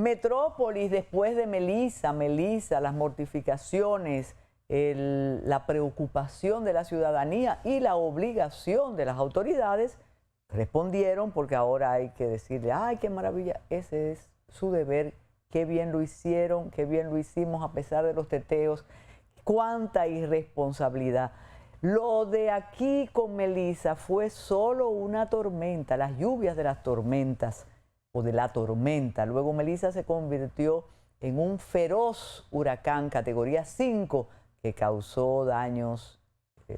Metrópolis, después de Melissa, las mortificaciones, la preocupación de la ciudadanía y la obligación de las autoridades, respondieron, porque ahora hay que decirle, ¡ay, qué maravilla! Ese es su deber, qué bien lo hicieron, qué bien lo hicimos a pesar de los teteos, cuánta irresponsabilidad. Lo de aquí con Melissa fue solo una tormenta, las lluvias de las tormentas o de la tormenta. Luego Melissa se convirtió en un feroz huracán categoría 5 que causó daños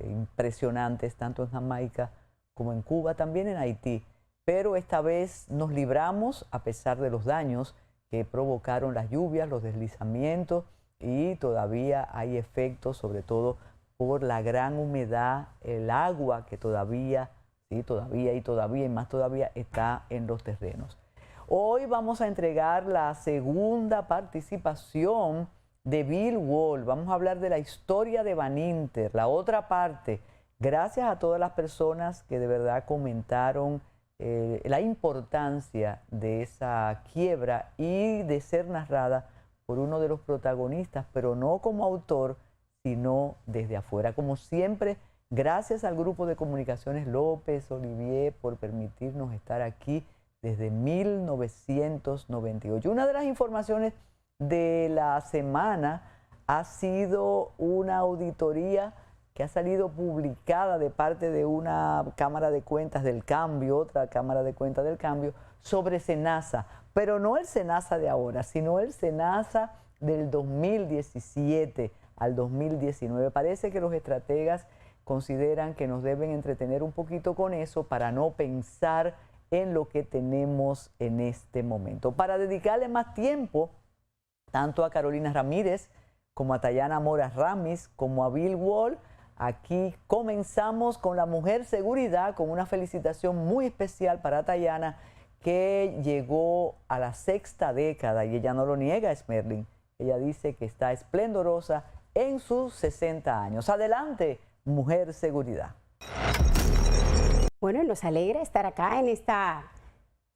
impresionantes tanto en Jamaica como en Cuba, también en Haití. Pero esta vez nos libramos a pesar de los daños que provocaron las lluvias, los deslizamientos, y todavía hay efectos, sobre todo por la gran humedad, el agua que todavía y más todavía está en los terrenos. Hoy vamos a entregar la segunda participación de Bill Wall. Vamos a hablar de la historia de Baninter, la otra parte. Gracias a todas las personas que de verdad comentaron la importancia de esa quiebra y de ser narrada por uno de los protagonistas, pero no como autor, sino desde afuera. Como siempre, gracias al Grupo de Comunicaciones López Olivier por permitirnos estar aquí desde 1998. Una de las informaciones de la semana ha sido una auditoría que ha salido publicada de parte de una Cámara de Cuentas del Cambio, otra Cámara de Cuentas del Cambio, sobre SENASA, pero no el SENASA de ahora, sino el SENASA del 2017 al 2019. Parece que los estrategas consideran que nos deben entretener un poquito con eso para no pensar en lo que tenemos en este momento. Para dedicarle más tiempo, tanto a Carolina Ramírez, como a Tayana Mora Ramis, como a Bill Wall, aquí comenzamos con la Mujer Seguridad, con una felicitación muy especial para Tayana, que llegó a la 6ª década, y ella no lo niega, Smerlin. Ella dice que está esplendorosa en sus 60 años. Adelante, Mujer Seguridad. Bueno, nos alegra estar acá en esta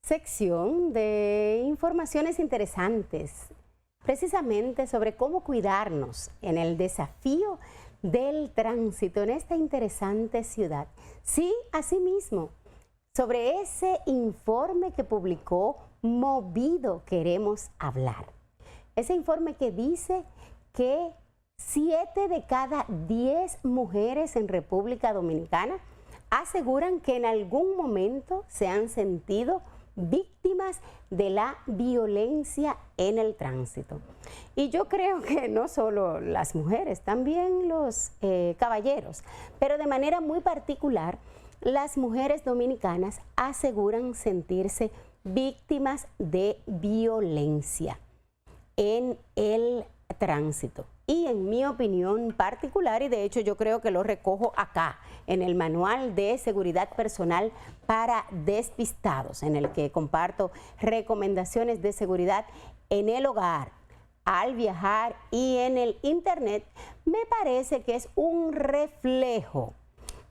sección de informaciones interesantes, precisamente sobre cómo cuidarnos en el desafío del tránsito en esta interesante ciudad. Sí, asimismo, sobre ese informe que publicó Movido queremos hablar. Ese informe que dice que 7 de cada 10 mujeres en República Dominicana aseguran que en algún momento se han sentido víctimas de la violencia en el tránsito. Y yo creo que no solo las mujeres, también los caballeros, pero de manera muy particular, las mujeres dominicanas aseguran sentirse víctimas de violencia en el tránsito. Y en mi opinión particular, y de hecho yo creo que lo recojo acá, en el Manual de Seguridad Personal para Despistados, en el que comparto recomendaciones de seguridad en el hogar, al viajar y en el internet, me parece que es un reflejo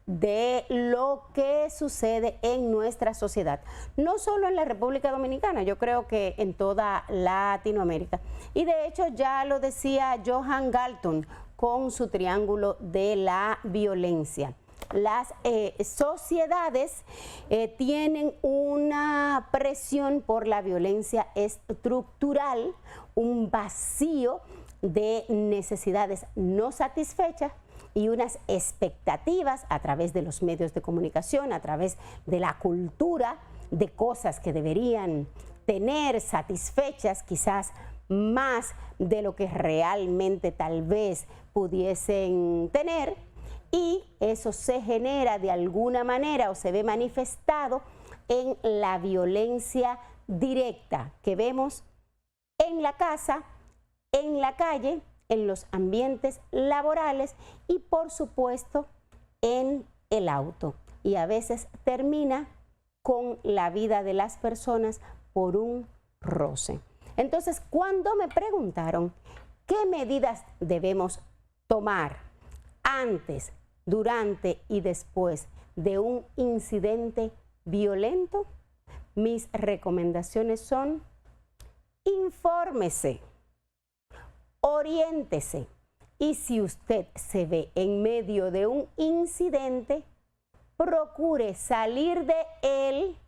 de lo que sucede en nuestra sociedad, no solo en la República Dominicana, yo creo que en toda Latinoamérica. Y de hecho ya lo decía Johan Galton con su triángulo de la violencia. Las sociedades tienen una presión por la violencia estructural, un vacío de necesidades no satisfechas y unas expectativas a través de los medios de comunicación, a través de la cultura, de cosas que deberían tener satisfechas, quizás más de lo que realmente tal vez pudiesen tener, y eso se genera de alguna manera o se ve manifestado en la violencia directa que vemos en la casa, en la calle, en los ambientes laborales y por supuesto en el auto. Y a veces termina con la vida de las personas por un roce. Entonces, cuando me preguntaron qué medidas debemos tomar antes, durante y después de un incidente violento, mis recomendaciones son infórmese, oriéntese. Y si usted se ve en medio de un incidente, procure salir de él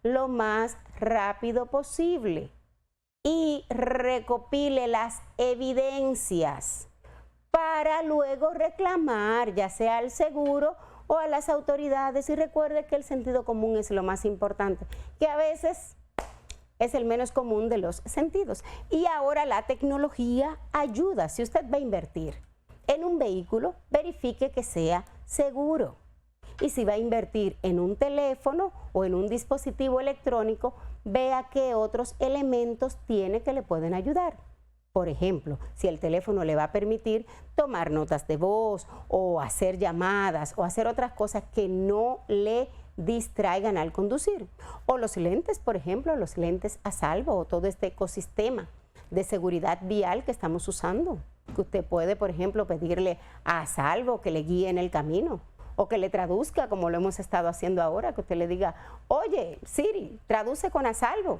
lo más rápido posible y recopile las evidencias para luego reclamar, ya sea al seguro o a las autoridades. Y recuerde que el sentido común es lo más importante, que a veces es el menos común de los sentidos. Y ahora la tecnología ayuda. Si usted va a invertir en un vehículo, verifique que sea seguro. Y si va a invertir en un teléfono o en un dispositivo electrónico, vea qué otros elementos tiene que le pueden ayudar. Por ejemplo, si el teléfono le va a permitir tomar notas de voz o hacer llamadas o hacer otras cosas que no le distraigan al conducir. O los lentes, por ejemplo, los lentes a salvo o todo este ecosistema de seguridad vial que estamos usando. Que usted puede, por ejemplo, pedirle a salvo que le guíe en el camino o que le traduzca, como lo hemos estado haciendo ahora, que usted le diga, oye, Siri, traduce con a salvo.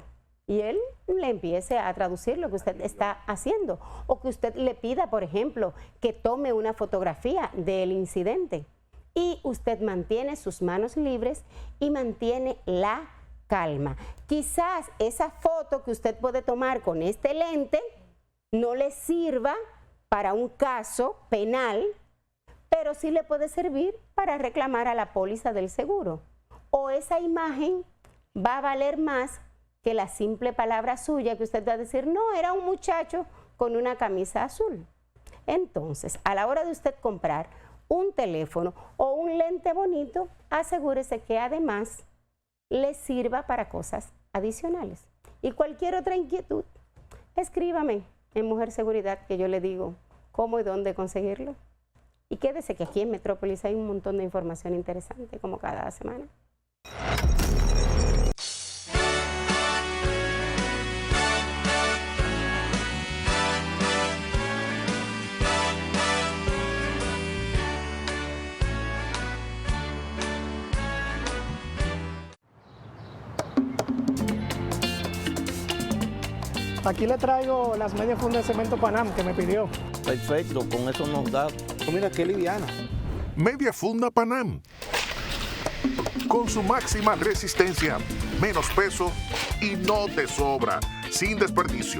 Y él le empiece a traducir lo que usted está haciendo. O que usted le pida, por ejemplo, que tome una fotografía del incidente. Y usted mantiene sus manos libres y mantiene la calma. Quizás esa foto que usted puede tomar con este lente no le sirva para un caso penal, pero sí le puede servir para reclamar a la póliza del seguro. O esa imagen va a valer más que la simple palabra suya que usted va a decir, no, era un muchacho con una camisa azul. Entonces, a la hora de usted comprar un teléfono o un lente bonito, asegúrese que además le sirva para cosas adicionales. Y cualquier otra inquietud, escríbame en Mujer Seguridad, que yo le digo cómo y dónde conseguirlo. Y quédese que aquí en Metrópolis hay un montón de información interesante como cada semana. Aquí le traigo las medias fundas de cemento Panam que me pidió. Perfecto, con eso nos da. Oh, mira qué liviana. Media funda Panam. Con su máxima resistencia, menos peso y no te sobra, sin desperdicio.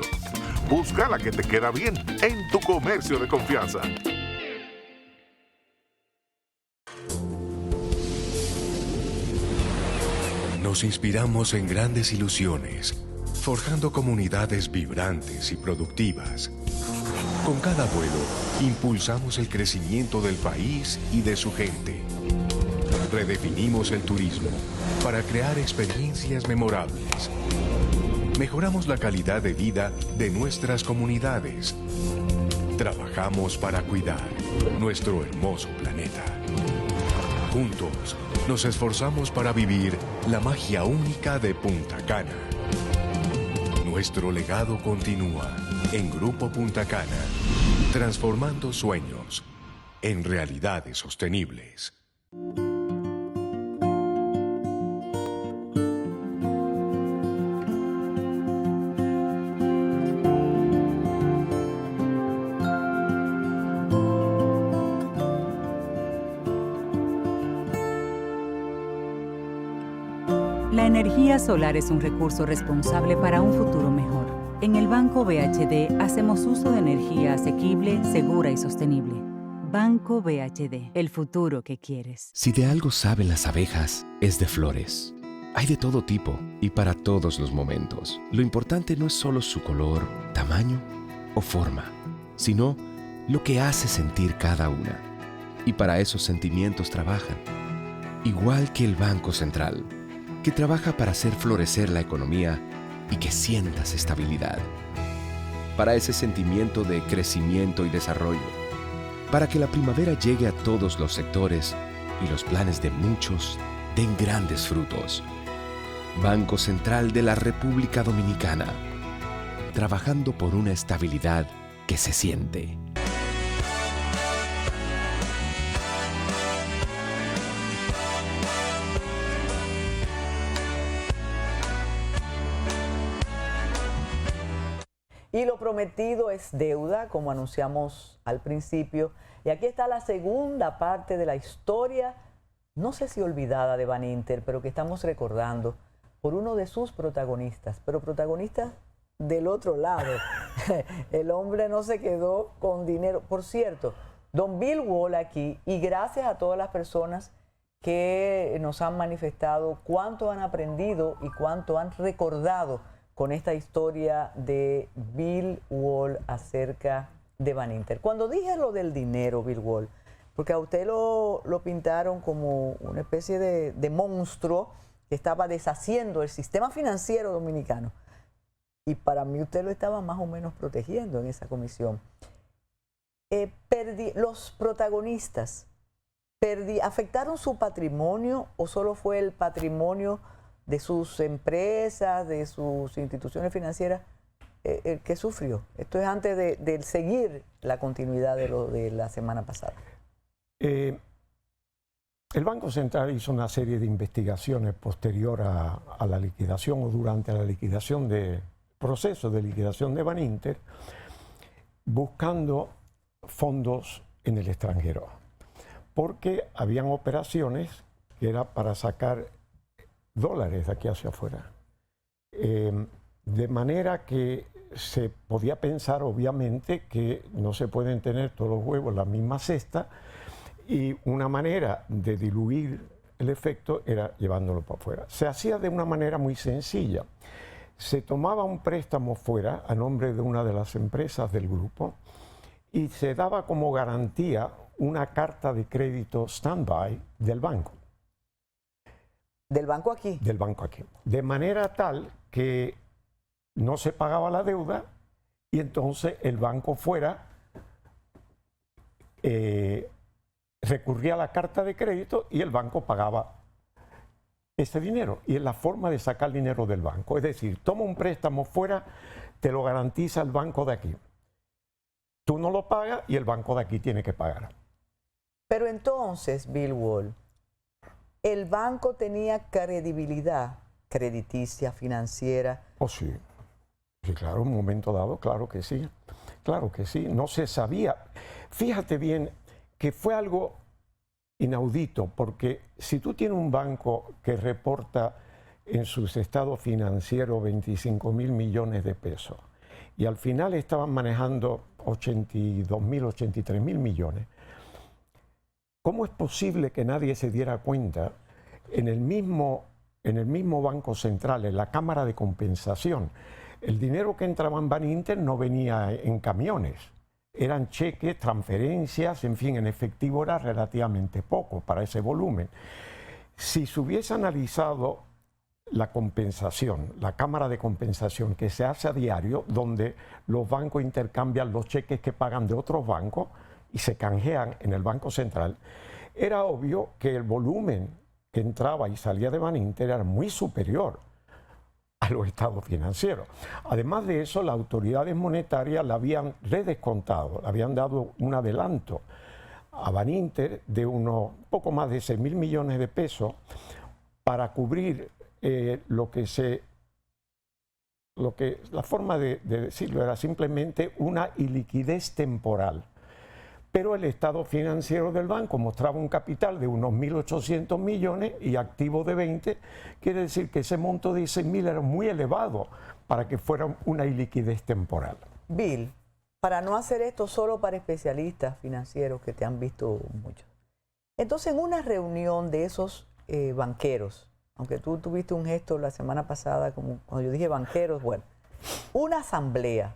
Busca la que te queda bien en tu comercio de confianza. Nos inspiramos en grandes ilusiones, forjando comunidades vibrantes y productivas. Con cada vuelo, impulsamos el crecimiento del país y de su gente. Redefinimos el turismo para crear experiencias memorables. Mejoramos la calidad de vida de nuestras comunidades. Trabajamos para cuidar nuestro hermoso planeta. Juntos, nos esforzamos para vivir la magia única de Punta Cana. Nuestro legado continúa en Grupo Punta Cana, transformando sueños en realidades sostenibles. La energía solar es un recurso responsable para un futuro mejor. En el Banco BHD hacemos uso de energía asequible, segura y sostenible. Banco BHD, el futuro que quieres. Si de algo saben las abejas, es de flores. Hay de todo tipo y para todos los momentos. Lo importante no es solo su color, tamaño o forma, sino lo que hace sentir cada una. Y para esos sentimientos trabajan. Igual que el Banco Central, que trabaja para hacer florecer la economía y que sientas estabilidad. Para ese sentimiento de crecimiento y desarrollo. Para que la primavera llegue a todos los sectores y los planes de muchos den grandes frutos. Banco Central de la República Dominicana. Trabajando por una estabilidad que se siente. prometido es deuda, como anunciamos al principio. Y aquí está la segunda parte de la historia, no sé si olvidada, de Baninter, pero que estamos recordando por uno de sus protagonistas, pero protagonistas del otro lado. El hombre no se quedó con dinero. Por cierto, don Bill Wall aquí, y gracias a todas las personas que nos han manifestado cuánto han aprendido y cuánto han recordado con esta historia de Bill Wall acerca de Baninter. Cuando dije lo del dinero, Bill Wall, porque a usted lo pintaron como una especie de monstruo que estaba deshaciendo el sistema financiero dominicano. Y para mí usted lo estaba más o menos protegiendo en esa comisión. Los protagonistas, ¿afectaron su patrimonio o solo fue el patrimonio de sus empresas, de sus instituciones financieras el que sufrió? Esto es antes de seguir la continuidad de lo de la semana pasada. El Banco Central hizo una serie de investigaciones posterior a la liquidación o durante la liquidación proceso de liquidación de Baninter, buscando fondos en el extranjero, porque habían operaciones que era para sacar dólares de aquí hacia afuera. De manera que se podía pensar, obviamente, que no se pueden tener todos los huevos en la misma cesta, y una manera de diluir el efecto era llevándolo para afuera. Se hacía de una manera muy sencilla. Se tomaba un préstamo fuera a nombre de una de las empresas del grupo y se daba como garantía una carta de crédito stand-by del banco. ¿Del banco aquí? Del banco aquí. De manera tal que no se pagaba la deuda y entonces el banco fuera recurría a la carta de crédito y el banco pagaba ese dinero. Y es la forma de sacar dinero del banco. Es decir, toma un préstamo fuera, te lo garantiza el banco de aquí. Tú no lo pagas y el banco de aquí tiene que pagar. Pero entonces, Bill Wall, ¿el banco tenía credibilidad crediticia, financiera? Oh, sí. Sí, claro, en un momento dado, claro que sí. Claro que sí. No se sabía. Fíjate bien que fue algo inaudito, porque si tú tienes un banco que reporta en sus estados financieros 25.000 millones de pesos y al final estaban manejando 82.000, 83.000 millones, ¿cómo es posible que nadie se diera cuenta en el mismo Banco Central, en la Cámara de Compensación? El dinero que entraba en Baninter no venía en camiones. Eran cheques, transferencias, en fin, en efectivo era relativamente poco para ese volumen. Si se hubiese analizado la compensación, la cámara de compensación que se hace a diario, donde los bancos intercambian los cheques que pagan de otros bancos y se canjean en el Banco Central, era obvio que el volumen que entraba y salía de Baninter era muy superior a los estados financieros. Además de eso, las autoridades monetarias la habían redescontado, le habían dado un adelanto a Baninter de unos poco más de 6.000 millones de pesos para cubrir la forma de decirlo era simplemente una iliquidez temporal. Pero el estado financiero del banco mostraba un capital de unos 1.800 millones y activo de 20, quiere decir que ese monto de 6.000 era muy elevado para que fuera una iliquidez temporal. Bill, para no hacer esto solo para especialistas financieros que te han visto mucho. Entonces, en una reunión de esos banqueros, aunque tú tuviste un gesto la semana pasada, como cuando yo dije banqueros, bueno, una asamblea,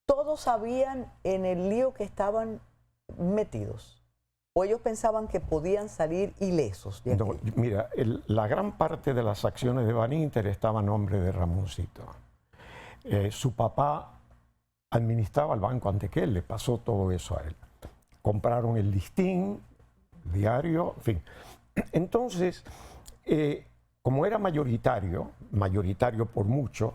todos sabían en el lío que estaban metidos, o ellos pensaban que podían salir ilesos de aquí. No, mira, la gran parte de las acciones de Baninter estaba a nombre de Ramoncito. Su papá administraba el banco antes que él, le pasó todo eso a él. Compraron el listín, diario, en fin. Entonces, como era mayoritario por mucho,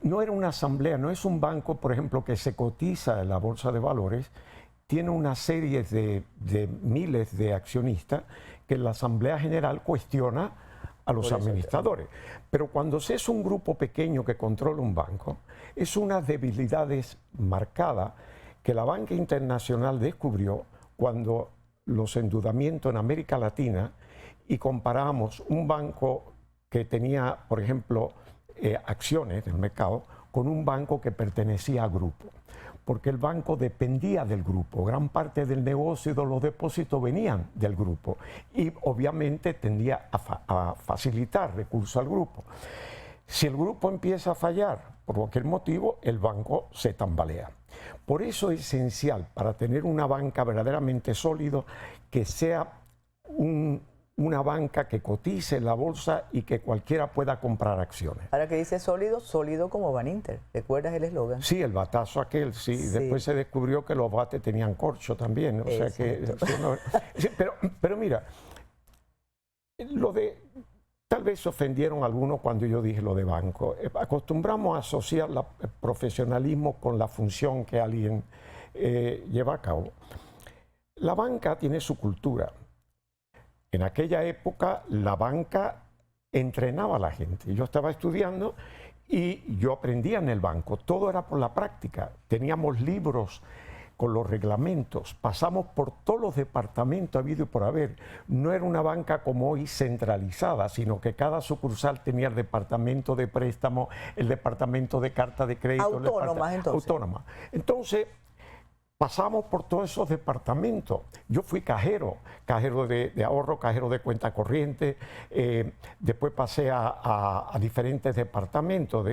no era una asamblea, no es un banco, por ejemplo, que se cotiza en la Bolsa de Valores, tiene una serie de miles de accionistas que la Asamblea General cuestiona a los administradores. Pero cuando se es un grupo pequeño que controla un banco, es una debilidad marcada que la banca internacional descubrió cuando los endeudamientos en América Latina y comparamos un banco que tenía, por ejemplo, acciones del mercado con un banco que pertenecía al grupo. Porque el banco dependía del grupo, gran parte del negocio y de los depósitos venían del grupo y obviamente tendía a facilitar recursos al grupo. Si el grupo empieza a fallar por cualquier motivo, el banco se tambalea. Por eso es esencial para tener una banca verdaderamente sólida que sea una banca que cotice en la bolsa y que cualquiera pueda comprar acciones. Ahora que dice sólido, sólido como Baninter. ¿Recuerdas el eslogan? Sí, el batazo aquel, sí. Después se descubrió que los bates tenían corcho también. O sea que, sí, pero mira, tal vez se ofendieron algunos cuando yo dije lo de banco. Acostumbramos a asociar el profesionalismo con la función que alguien lleva a cabo. La banca tiene su cultura. En aquella época la banca entrenaba a la gente. Yo estaba estudiando y yo aprendía en el banco. Todo era por la práctica. Teníamos libros con los reglamentos. Pasamos por todos los departamentos habido y por haber. No era una banca como hoy centralizada, sino que cada sucursal tenía el departamento de préstamo, el departamento de carta de crédito. Autónomas, entonces. Autónoma. Entonces, pasamos por todos esos departamentos. Yo fui cajero de ahorro, cajero de cuenta corriente, después pasé a diferentes departamentos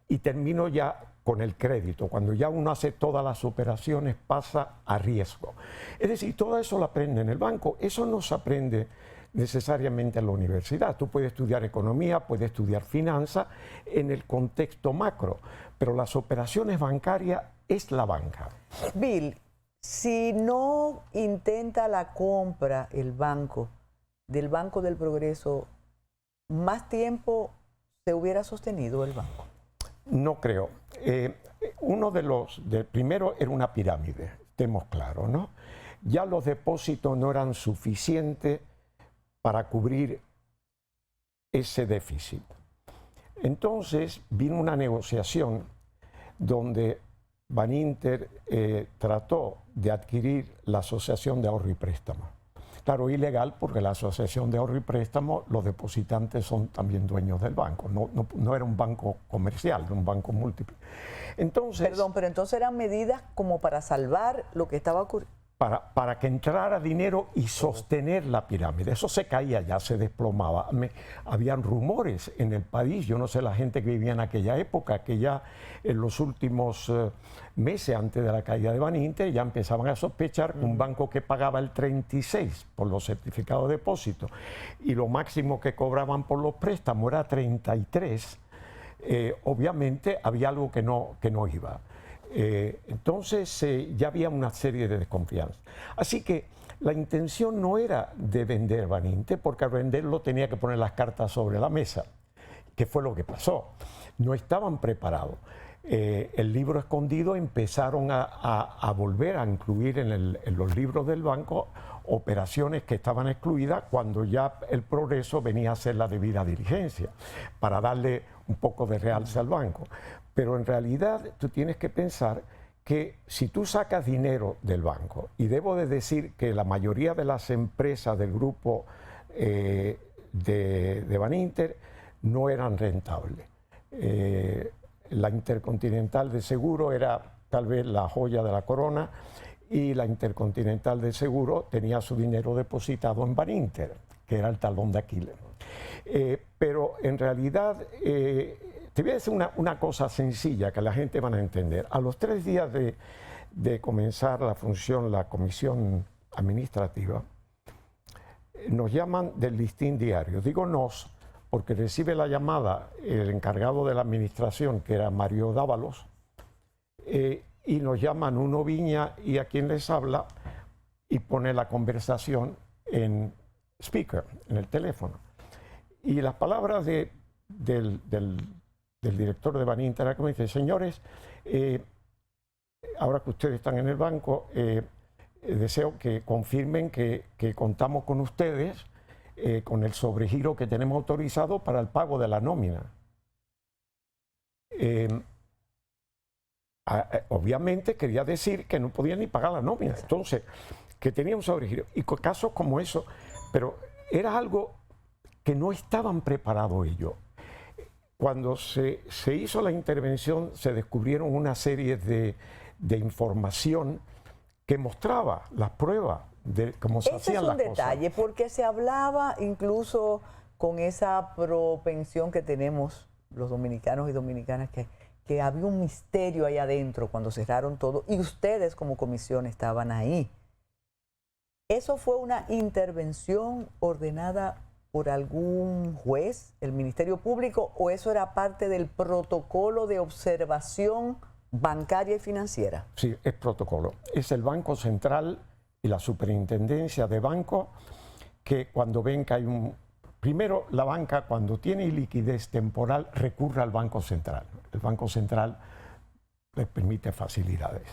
y termino ya con el crédito. Cuando ya uno hace todas las operaciones pasa a riesgo. Es decir, todo eso lo aprende en el banco. Eso no se aprende necesariamente en la universidad. Tú puedes estudiar economía, puedes estudiar finanzas en el contexto macro, pero las operaciones bancarias es la banca. Bill, si no intenta la compra el banco del Banco del Progreso, ¿más tiempo se hubiera sostenido el banco? No creo. Primero era una pirámide, estemos claros, ¿no? Ya los depósitos no eran suficientes para cubrir ese déficit. Entonces vino una negociación donde Baninter trató de adquirir la Asociación de Ahorro y Préstamo. Claro, ilegal porque la Asociación de Ahorro y Préstamo, los depositantes son también dueños del banco. No era un banco comercial, era un banco múltiple. Entonces, perdón, pero entonces eran medidas como para salvar lo que estaba ocurriendo. Para que entrara dinero y sostener la pirámide. Eso se caía ya, se desplomaba. Habían rumores en el país, yo no sé la gente que vivía en aquella época, que ya en los últimos meses antes de la caída de Baninter ya empezaban a sospechar un banco que pagaba el 36 por los certificados de depósito y lo máximo que cobraban por los préstamos era 33. Obviamente había algo que no iba. Entonces ya había una serie de desconfianza. Así que la intención no era de vender Baninter, porque al venderlo tenía que poner las cartas sobre la mesa, que fue lo que pasó. No estaban preparados. El libro escondido empezaron a volver a incluir en los libros del banco operaciones que estaban excluidas cuando ya el Progreso venía a hacer la debida diligencia para darle un poco de realce al banco. Pero en realidad tú tienes que pensar que si tú sacas dinero del banco, y debo de decir que la mayoría de las empresas del grupo de Baninter no eran rentables. La Intercontinental de Seguro era tal vez la joya de la corona y la Intercontinental de Seguro tenía su dinero depositado en Baninter, que era el talón de Aquiles. Pero en realidad, te voy a decir una cosa sencilla que la gente van a entender. A los 3 días de comenzar la función, la comisión administrativa, nos llaman del Listín Diario. Digo nos, porque recibe la llamada el encargado de la administración, que era Mario Dávalos, y nos llaman Uno Viña y a quien les habla, y pone la conversación en speaker, en el teléfono. Y las palabras del director de Baninter era como dice: señores, ahora que ustedes están en el banco, deseo que confirmen que contamos con ustedes con el sobregiro que tenemos autorizado para el pago de la nómina. Obviamente quería decir que no podían ni pagar la nómina. Entonces, que tenía un sobregiro. Y con casos como eso, pero era algo que no estaban preparados ellos. Cuando se hizo la intervención, se descubrieron una serie de información que mostraba las pruebas de cómo se hacían las cosas. Ese es un detalle, porque se hablaba incluso con esa propensión que tenemos los dominicanos y dominicanas, que había un misterio ahí adentro cuando cerraron todo, y ustedes como comisión estaban ahí. ¿Eso fue una intervención ordenada por algún juez, el Ministerio Público, o eso era parte del protocolo de observación bancaria y financiera? Sí, es protocolo. Es el Banco Central y la Superintendencia de Banco que cuando ven que hay un... Primero, la banca cuando tiene liquidez temporal recurre al Banco Central. El Banco Central les permite facilidades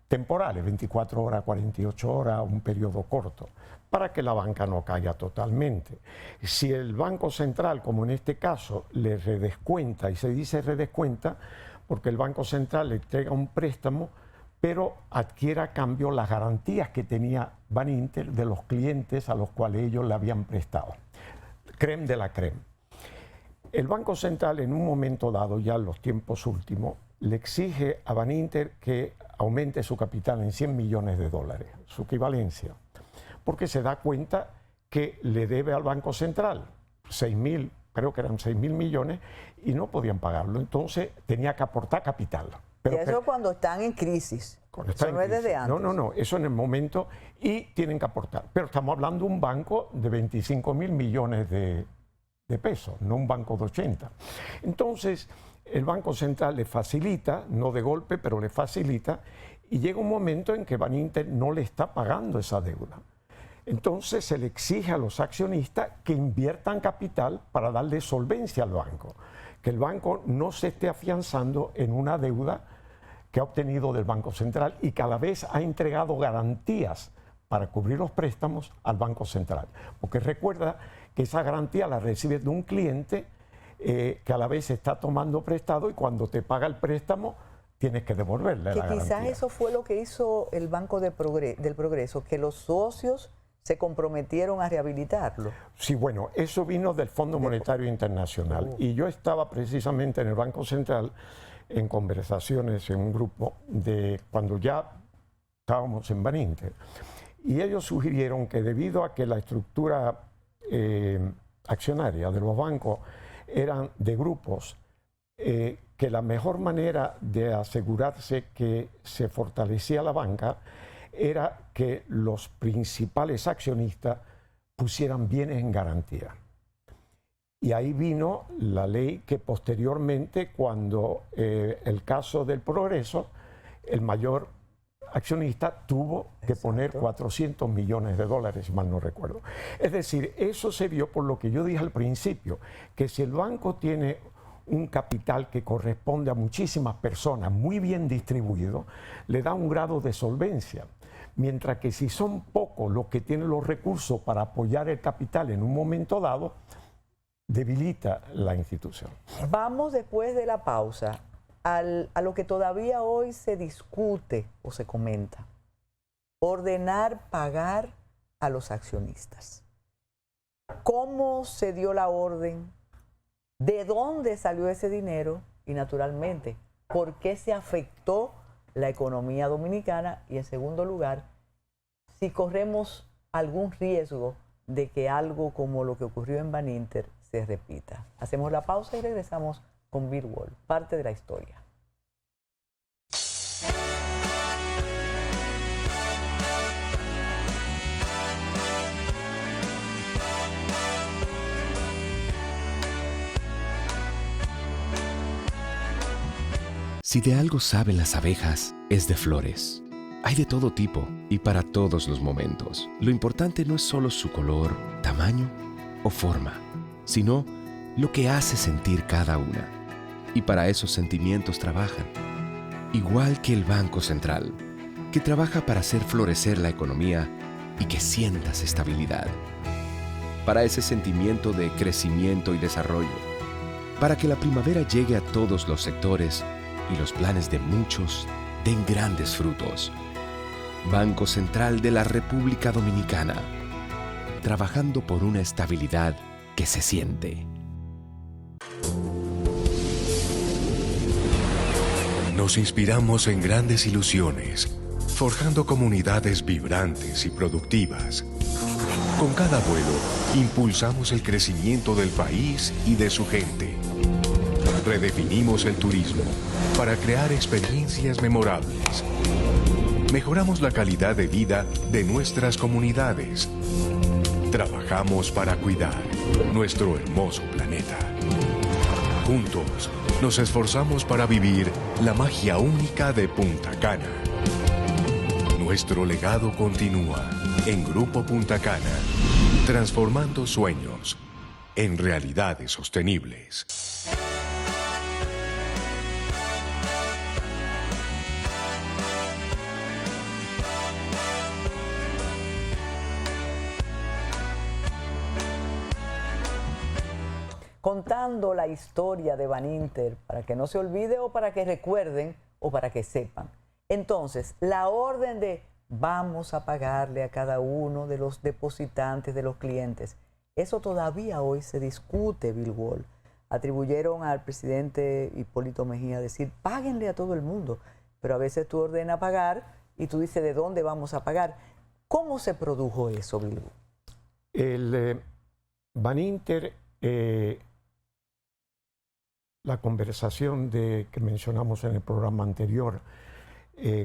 temporales, 24 horas, 48 horas, un periodo corto, para que la banca no caiga totalmente. Si el Banco Central, como en este caso, le redescuenta, y se dice redescuenta porque el Banco Central le entrega un préstamo, pero adquiere a cambio las garantías que tenía Baninter de los clientes a los cuales ellos le habían prestado. Creme de la creme. El Banco Central en un momento dado, ya en los tiempos últimos, le exige a Baninter que aumente su capital en 100 millones de dólares, su equivalencia, porque se da cuenta que le debe al Banco Central 6.000, creo que eran 6.000 millones, y no podían pagarlo. Entonces tenía que aportar capital. Pero y eso cuando están en crisis. Eso no es desde antes. No, eso en el momento, y tienen que aportar. Pero estamos hablando de un banco de 25.000 millones de pesos, no un banco de 80. Entonces, el Banco Central le facilita, no de golpe, pero le facilita, y llega un momento en que Baninter no le está pagando esa deuda. Entonces se le exige a los accionistas que inviertan capital para darle solvencia al banco, que el banco no se esté afianzando en una deuda que ha obtenido del Banco Central y que a la vez ha entregado garantías para cubrir los préstamos al Banco Central. Porque recuerda que esa garantía la recibes de un cliente que a la vez está tomando prestado, y cuando te paga el préstamo tienes que devolverle la garantía. Quizás eso fue lo que hizo el Banco del Progreso, que los socios se comprometieron a rehabilitarlo. Sí, bueno, eso vino del Fondo Monetario Internacional. Y yo estaba precisamente en el Banco Central en conversaciones en un grupo de cuando ya estábamos en Baninter. Y ellos sugirieron que debido a que la estructura accionaria de los bancos eran de grupos, que la mejor manera de asegurarse que se fortalecía la banca era que los principales accionistas pusieran bienes en garantía. Y ahí vino la ley que posteriormente, cuando el caso del Progreso, el mayor accionista tuvo que poner 400 millones de dólares, si mal no recuerdo. Es decir, eso se vio por lo que yo dije al principio, que si el banco tiene un capital que corresponde a muchísimas personas, muy bien distribuido, le da un grado de solvencia. Mientras que si son pocos los que tienen los recursos para apoyar el capital en un momento dado, debilita la institución. Vamos después de la pausa a lo que todavía hoy se discute o se comenta. Ordenar pagar a los accionistas. ¿Cómo se dio la orden? ¿De dónde salió ese dinero? Y naturalmente, ¿por qué se afectó la economía dominicana? Y en segundo lugar, si corremos algún riesgo de que algo como lo que ocurrió en Baninter se repita. Hacemos la pausa y regresamos con Bill Wall, parte de la historia. Si de algo saben las abejas, es de flores. Hay de todo tipo y para todos los momentos. Lo importante no es solo su color, tamaño o forma, sino lo que hace sentir cada una. Y para esos sentimientos trabajan. Igual que el Banco Central, que trabaja para hacer florecer la economía y que sientas estabilidad. Para ese sentimiento de crecimiento y desarrollo. Para que la primavera llegue a todos los sectores y los planes de muchos den grandes frutos. Banco Central de la República Dominicana, trabajando por una estabilidad que se siente. Nos inspiramos en grandes ilusiones, forjando comunidades vibrantes y productivas. Con cada vuelo, impulsamos el crecimiento del país y de su gente. Redefinimos el turismo para crear experiencias memorables. Mejoramos la calidad de vida de nuestras comunidades. Trabajamos para cuidar nuestro hermoso planeta. Juntos, nos esforzamos para vivir la magia única de Punta Cana. Nuestro legado continúa en Grupo Punta Cana, transformando sueños en realidades sostenibles. Contando la historia de Baninter para que no se olvide o para que recuerden o para que sepan. Entonces, la orden de vamos a pagarle a cada uno de los depositantes, de los clientes, eso todavía hoy se discute, Bill Wall. Atribuyeron al presidente Hipólito Mejía decir, páguenle a todo el mundo, pero a veces tú ordenas pagar y tú dices, ¿de dónde vamos a pagar? ¿Cómo se produjo eso, Bill Wall? El Baninter... la conversación que mencionamos en el programa anterior,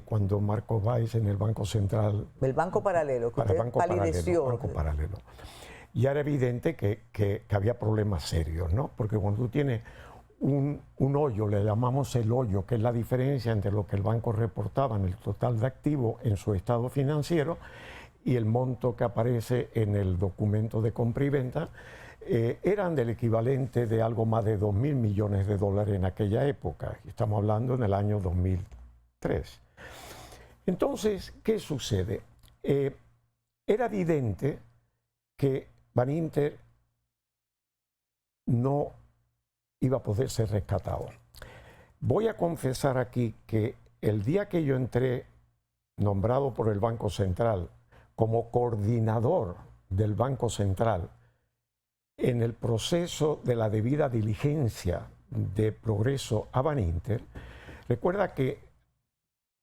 cuando Marco Báez en el Banco Central... El Banco Paralelo, que usted palideció. Banco Paralelo. Y era evidente que había problemas serios, ¿no? Porque cuando tú tienes un hoyo, le llamamos el hoyo, que es la diferencia entre lo que el banco reportaba en el total de activos en su estado financiero y el monto que aparece en el documento de compra y venta, eran del equivalente de algo más de 2.000 millones de dólares en aquella época. Estamos hablando en el año 2003. Entonces, ¿qué sucede? Era evidente que Baninter no iba a poder ser rescatado. Voy a confesar aquí que el día que yo entré, nombrado por el Banco Central, como coordinador del Banco Central, en el proceso de la debida diligencia de Progreso a Baninter, recuerda que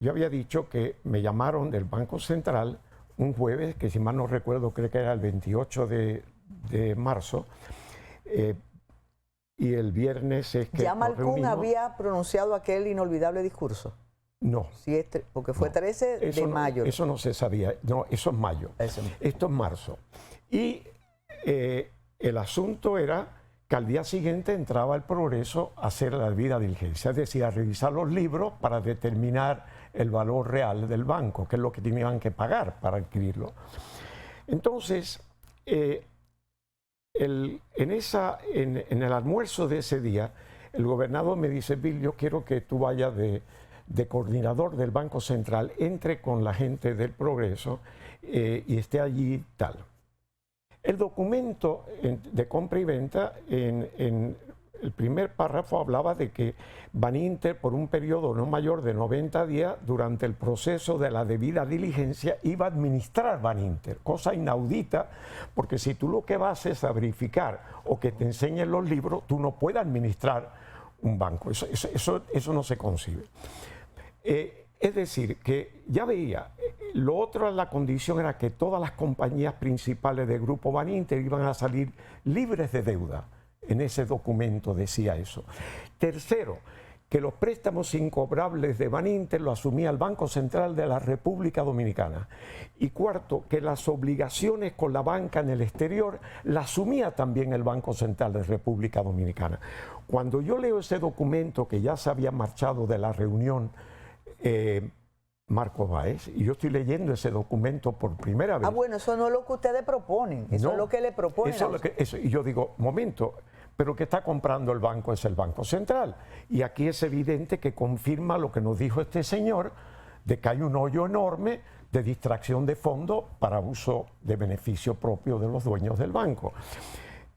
yo había dicho que me llamaron del Banco Central un jueves, que si mal no recuerdo creo que era el 28 de marzo, y el viernes es que... ¿Ya Malcún había pronunciado aquel inolvidable discurso? No. Sí, porque fue 13 de mayo. Eso no se sabía, no, eso es mayo. Esto es marzo. Y... el asunto era que al día siguiente entraba el Progreso a hacer la debida diligencia, es decir, a revisar los libros para determinar el valor real del banco, que es lo que tenían que pagar para adquirirlo. Entonces, en el almuerzo de ese día, el gobernador me dice, Bill, yo quiero que tú vayas de coordinador del Banco Central, entre con la gente del Progreso y esté allí tal. El documento de compra y venta, en el primer párrafo hablaba de que Baninter, por un periodo no mayor de 90 días, durante el proceso de la debida diligencia, iba a administrar Baninter, cosa inaudita, porque si tú lo que vas es a verificar o que te enseñen los libros, tú no puedes administrar un banco. Eso no se concibe. Es decir, que ya veía, lo otro, la condición era que todas las compañías principales del Grupo Baninter iban a salir libres de deuda. En ese documento decía eso. Tercero, que los préstamos incobrables de Baninter lo asumía el Banco Central de la República Dominicana. Y cuarto, que las obligaciones con la banca en el exterior la asumía también el Banco Central de la República Dominicana. Cuando yo leo ese documento, que ya se había marchado de la reunión Marco Báez, y yo estoy leyendo ese documento por primera vez. Ah, bueno, eso no es lo que ustedes proponen, eso es lo que le proponen. Y yo digo, momento, pero que está comprando el banco es el Banco Central. Y aquí es evidente que confirma lo que nos dijo este señor, de que hay un hoyo enorme de distracción de fondos para uso de beneficio propio de los dueños del banco.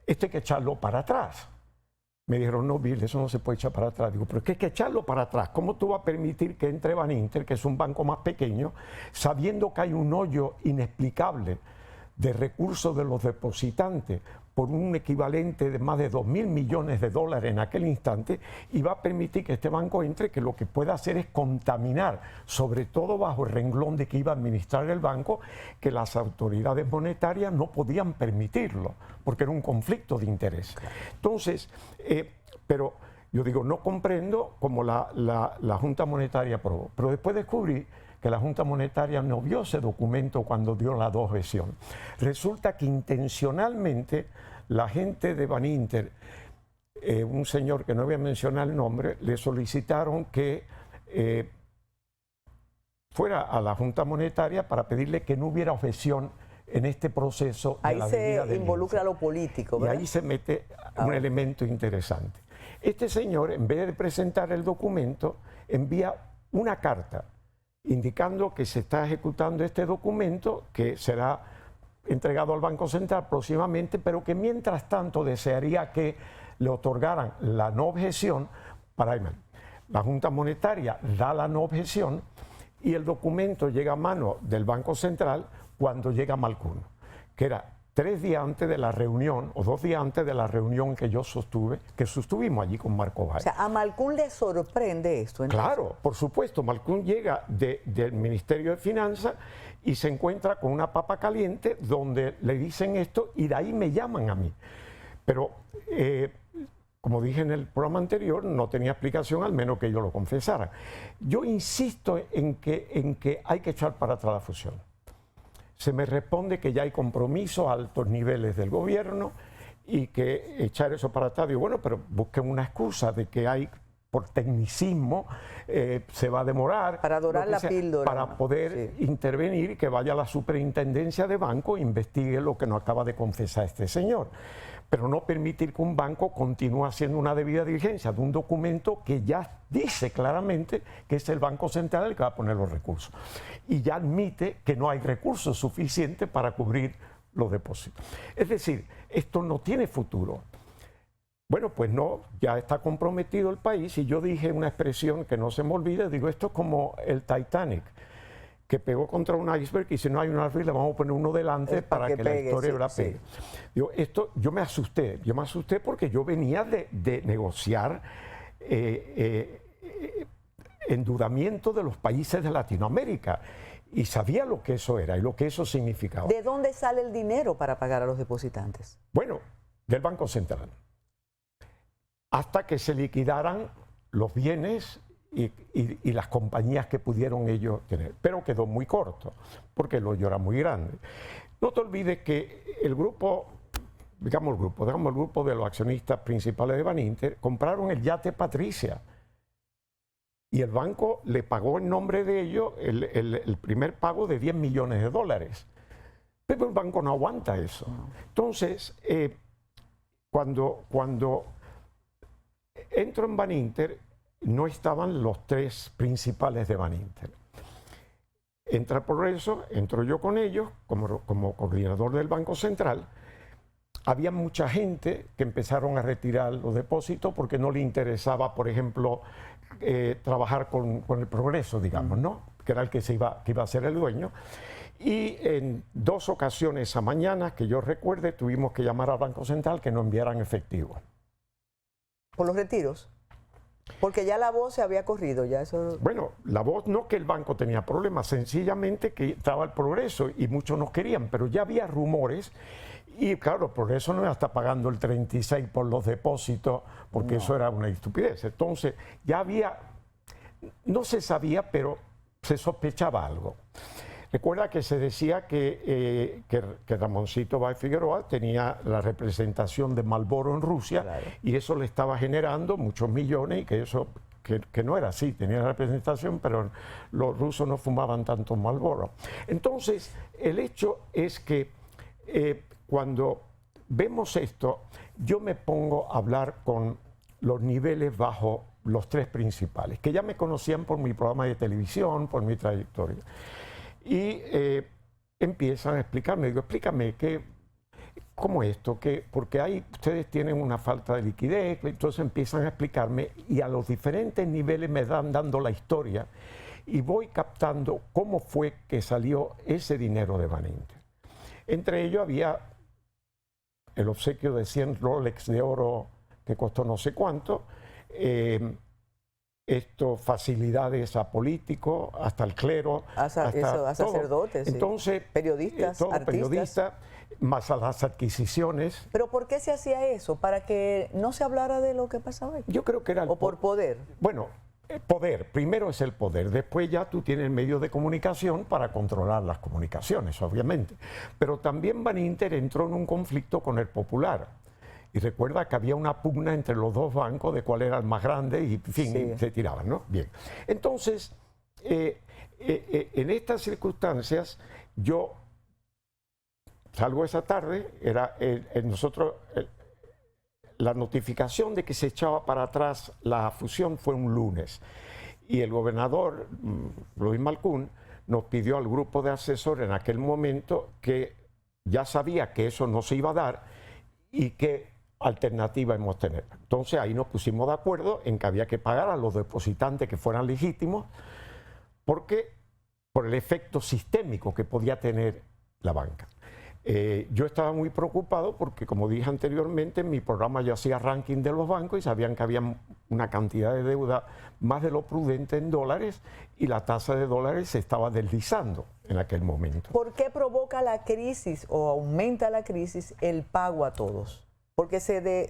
Esto hay que echarlo para atrás. me dijeron, no, Bill, eso no se puede echar para atrás. Digo, pero es que hay que echarlo para atrás. ¿Cómo tú vas a permitir que entre Baninter, que es un banco más pequeño, sabiendo que hay un hoyo inexplicable de recursos de los depositantes por un equivalente de más de 2.000 millones de dólares en aquel instante, y va a permitir que este banco entre, que lo que puede hacer es contaminar, sobre todo bajo el renglón de que iba a administrar el banco, que las autoridades monetarias no podían permitirlo, porque era un conflicto de interés. Entonces, pero yo digo, no comprendo cómo la Junta Monetaria aprobó, pero después descubrí que la Junta Monetaria no vio ese documento cuando dio la objeción. Resulta que intencionalmente la gente de Baninter, un señor que no voy a mencionar el nombre, le solicitaron que fuera a la Junta Monetaria para pedirle que no hubiera objeción en este proceso. Ahí se involucra lo político, ¿verdad? Y ahí se mete un elemento interesante. Este señor, en vez de presentar el documento, envía una carta indicando que se está ejecutando este documento, que será entregado al Banco Central próximamente, pero que mientras tanto desearía que le otorgaran la no objeción para la Junta Monetaria da la no objeción y el documento llega a mano del Banco Central cuando llega Malkuhn, que era 3 días antes de la reunión, o 2 días antes de la reunión que yo sostuvimos allí con Marco Valle. O sea, ¿a Malkuhn le sorprende esto? Entonces? Claro, por supuesto. Malkuhn llega del Ministerio de Finanzas y se encuentra con una papa caliente donde le dicen esto y de ahí me llaman a mí. Pero, como dije en el programa anterior, no tenía explicación al menos que yo lo confesara. Yo insisto en que hay que echar para atrás la fusión. Se me responde que ya hay compromisos a altos niveles del gobierno y que echar eso para atrás. Digo, bueno, pero busquen una excusa de que hay, por tecnicismo, se va a demorar. Para dorar la píldora. Para poder intervenir y que vaya a la superintendencia de banco e investigue lo que nos acaba de confesar este señor. Pero no permitir que un banco continúe haciendo una debida diligencia de un documento que ya dice claramente que es el Banco Central el que va a poner los recursos. Y ya admite que no hay recursos suficientes para cubrir los depósitos. Es decir, esto no tiene futuro. Bueno, pues no, ya está comprometido el país y yo dije una expresión que no se me olvide, digo, esto es como el Titanic, que pegó contra un iceberg y si no hay un iceberg le vamos a poner uno delante para que la historia la pegue. Digo, yo me asusté porque yo venía de negociar endeudamiento de los países de Latinoamérica y sabía lo que eso era y lo que eso significaba. ¿De dónde sale el dinero para pagar a los depositantes? Bueno, del Banco Central. Hasta que se liquidaran los bienes y las compañías que pudieron ellos tener. Pero quedó muy corto, porque el hoyo era muy grande. No te olvides que el grupo, digamos el grupo de los accionistas principales de Baninter, compraron el yate Patricia. Y el banco le pagó en nombre de ellos el primer pago de $10 millones. Pero el banco no aguanta eso. Entonces, cuando entro en Baninter, no estaban los 3 principales de Baninter. Entra el Progreso, entro yo con ellos como coordinador del Banco Central. Había mucha gente que empezaron a retirar los depósitos porque no le interesaba, por ejemplo, trabajar con el Progreso, digamos, ¿no? Que era el que iba a ser el dueño. Y en 2 ocasiones a mañana, que yo recuerde, tuvimos que llamar al Banco Central que nos enviaran efectivo. ¿Por los retiros? Porque ya la voz se había corrido, ya eso... Bueno, la voz no que el banco tenía problemas, sencillamente que estaba el Progreso y muchos no querían, pero ya había rumores y claro, el Progreso no está pagando el 36 por los depósitos porque eso era una estupidez. Entonces ya había, no se sabía, pero se sospechaba algo. Recuerda que se decía que Ramoncito Báez Figueroa tenía la representación de Marlboro en Rusia, claro, y eso le estaba generando muchos millones y que eso que no era así, tenía la representación, pero los rusos no fumaban tanto Marlboro. Entonces, el hecho es que cuando vemos esto, yo me pongo a hablar con los niveles bajo los 3 principales, que ya me conocían por mi programa de televisión, por mi trayectoria. Y empiezan a explicarme, digo, explícame, ¿cómo esto? Que porque ahí ustedes tienen una falta de liquidez, entonces empiezan a explicarme y a los diferentes niveles me dan dando la historia y voy captando cómo fue que salió ese dinero de Van Inter. Entre ellos había el obsequio de 100 Rolex de oro que costó no sé cuánto, facilidades a políticos, hasta el clero, a sacerdotes, entonces, periodistas, artistas. Periodistas, más a las adquisiciones. ¿Pero por qué se hacía eso? ¿Para que no se hablara de lo que pasaba ahí? Yo creo que era... ¿O por poder? Bueno, el poder, primero es el poder, después ya tú tienes medios de comunicación para controlar las comunicaciones, obviamente. Pero también Van Inter entró en un conflicto con el Popular. Y recuerda que había una pugna entre los dos bancos de cuál era el más grande y, en fin, sí, se tiraban, ¿no? Bien. Entonces, en estas circunstancias, yo salgo esa tarde, la notificación de que se echaba para atrás la fusión fue un lunes. Y el gobernador, Luis Malcún, nos pidió al grupo de asesores en aquel momento que ya sabía que eso no se iba a dar y que alternativa hemos tener. Entonces ahí nos pusimos de acuerdo en que había que pagar a los depositantes que fueran legítimos porque por el efecto sistémico que podía tener la banca. Yo estaba muy preocupado porque, como dije anteriormente, en mi programa yo hacía ranking de los bancos y sabían que había una cantidad de deuda más de lo prudente en dólares y la tasa de dólares se estaba deslizando en aquel momento. ¿Por qué provoca la crisis o aumenta la crisis el pago a todos? Porque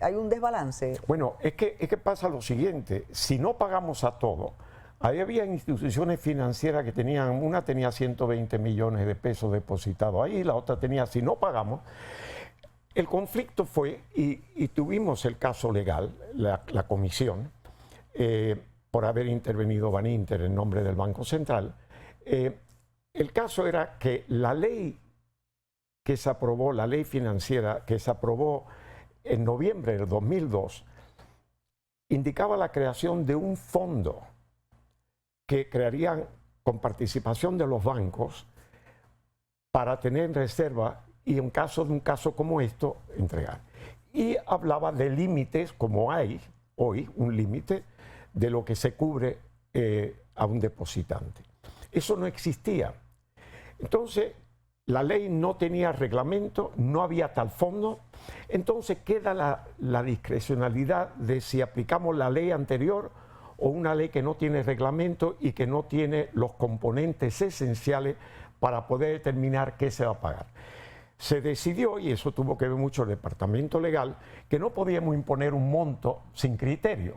hay un desbalance. Bueno, es que pasa lo siguiente, si no pagamos a todo, ahí había instituciones financieras que una tenía 120 millones de pesos depositados ahí, la otra tenía, si no pagamos, el conflicto fue, y tuvimos el caso legal, la comisión, por haber intervenido Van Inter en nombre del Banco Central. El caso era que la ley que se aprobó, la ley financiera que se aprobó en noviembre del 2002, indicaba la creación de un fondo que crearían con participación de los bancos para tener en reserva y en caso de un caso como esto, entregar. Y hablaba de límites, como hay hoy un límite de lo que se cubre a un depositante. Eso no existía. Entonces, la ley no tenía reglamento, no había tal fondo, entonces queda la discrecionalidad de si aplicamos la ley anterior o una ley que no tiene reglamento y que no tiene los componentes esenciales para poder determinar qué se va a pagar. Se decidió, y eso tuvo que ver mucho el departamento legal, que no podíamos imponer un monto sin criterio.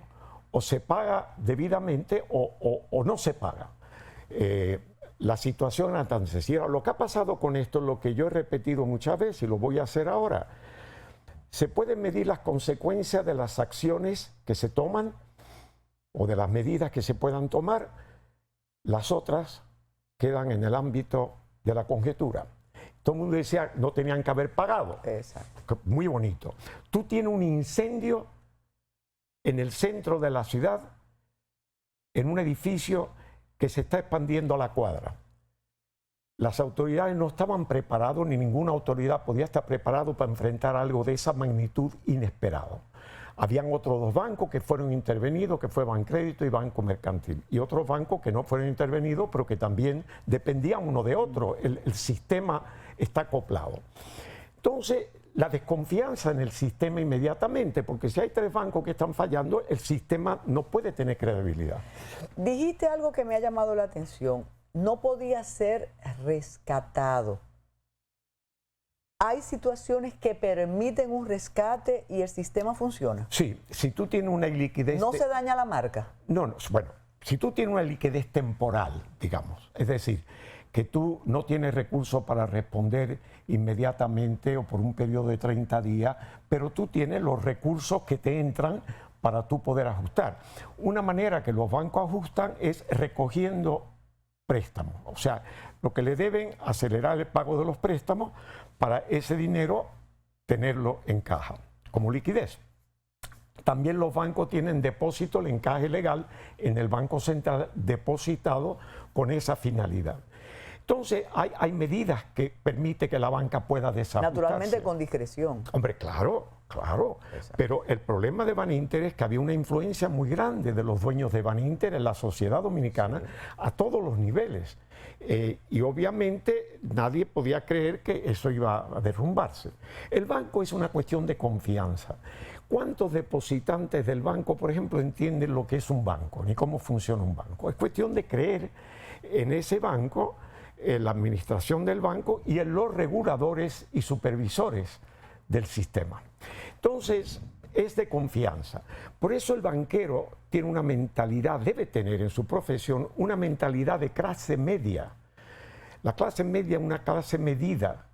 O se paga debidamente o no se paga. La situación era tan sencilla. Lo que ha pasado con esto es lo que yo he repetido muchas veces y lo voy a hacer ahora. Se pueden medir las consecuencias de las acciones que se toman o de las medidas que se puedan tomar. Las otras quedan en el ámbito de la conjetura. Todo el mundo decía, no tenían que haber pagado. Exacto. Muy bonito. Tú tienes un incendio en el centro de la ciudad, en un edificio que se está expandiendo a la cuadra. Las autoridades no estaban preparadas, ni ninguna autoridad podía estar preparado para enfrentar algo de esa magnitud inesperado. Habían otros dos bancos que fueron intervenidos, que fue Bancrédito y Banco Mercantil, y otros bancos que no fueron intervenidos, pero que también dependían uno de otro. El sistema está acoplado. Entonces, la desconfianza en el sistema inmediatamente, porque si hay tres bancos que están fallando, el sistema no puede tener credibilidad. Dijiste algo que me ha llamado la atención. No podía ser rescatado. ¿Hay situaciones que permiten un rescate y el sistema funciona? Sí, si tú tienes una liquidez... ¿No se daña la marca? No, bueno, si tú tienes una liquidez temporal, digamos, es decir, que tú no tienes recursos para responder inmediatamente o por un periodo de 30 días, pero tú tienes los recursos que te entran para tú poder ajustar. Una manera que los bancos ajustan es recogiendo préstamos, o sea, lo que le deben acelerar el pago de los préstamos para ese dinero tenerlo en caja, como liquidez. También los bancos tienen depósito, el encaje legal en el Banco Central depositado con esa finalidad. Entonces, hay medidas que permiten que la banca pueda desarrollarse. Naturalmente con discreción. Hombre, claro, claro. Exacto. Pero el problema de Baninter es que había una influencia muy grande de los dueños de Baninter en la sociedad dominicana a todos los niveles. Y obviamente nadie podía creer que eso iba a derrumbarse. El banco es una cuestión de confianza. ¿Cuántos depositantes del banco, por ejemplo, entienden lo que es un banco ni cómo funciona un banco? Es cuestión de creer en ese banco, en la administración del banco y en los reguladores y supervisores del sistema. Entonces, es de confianza. Por eso el banquero tiene una mentalidad, debe tener en su profesión una mentalidad de clase media. La clase media es una clase medida.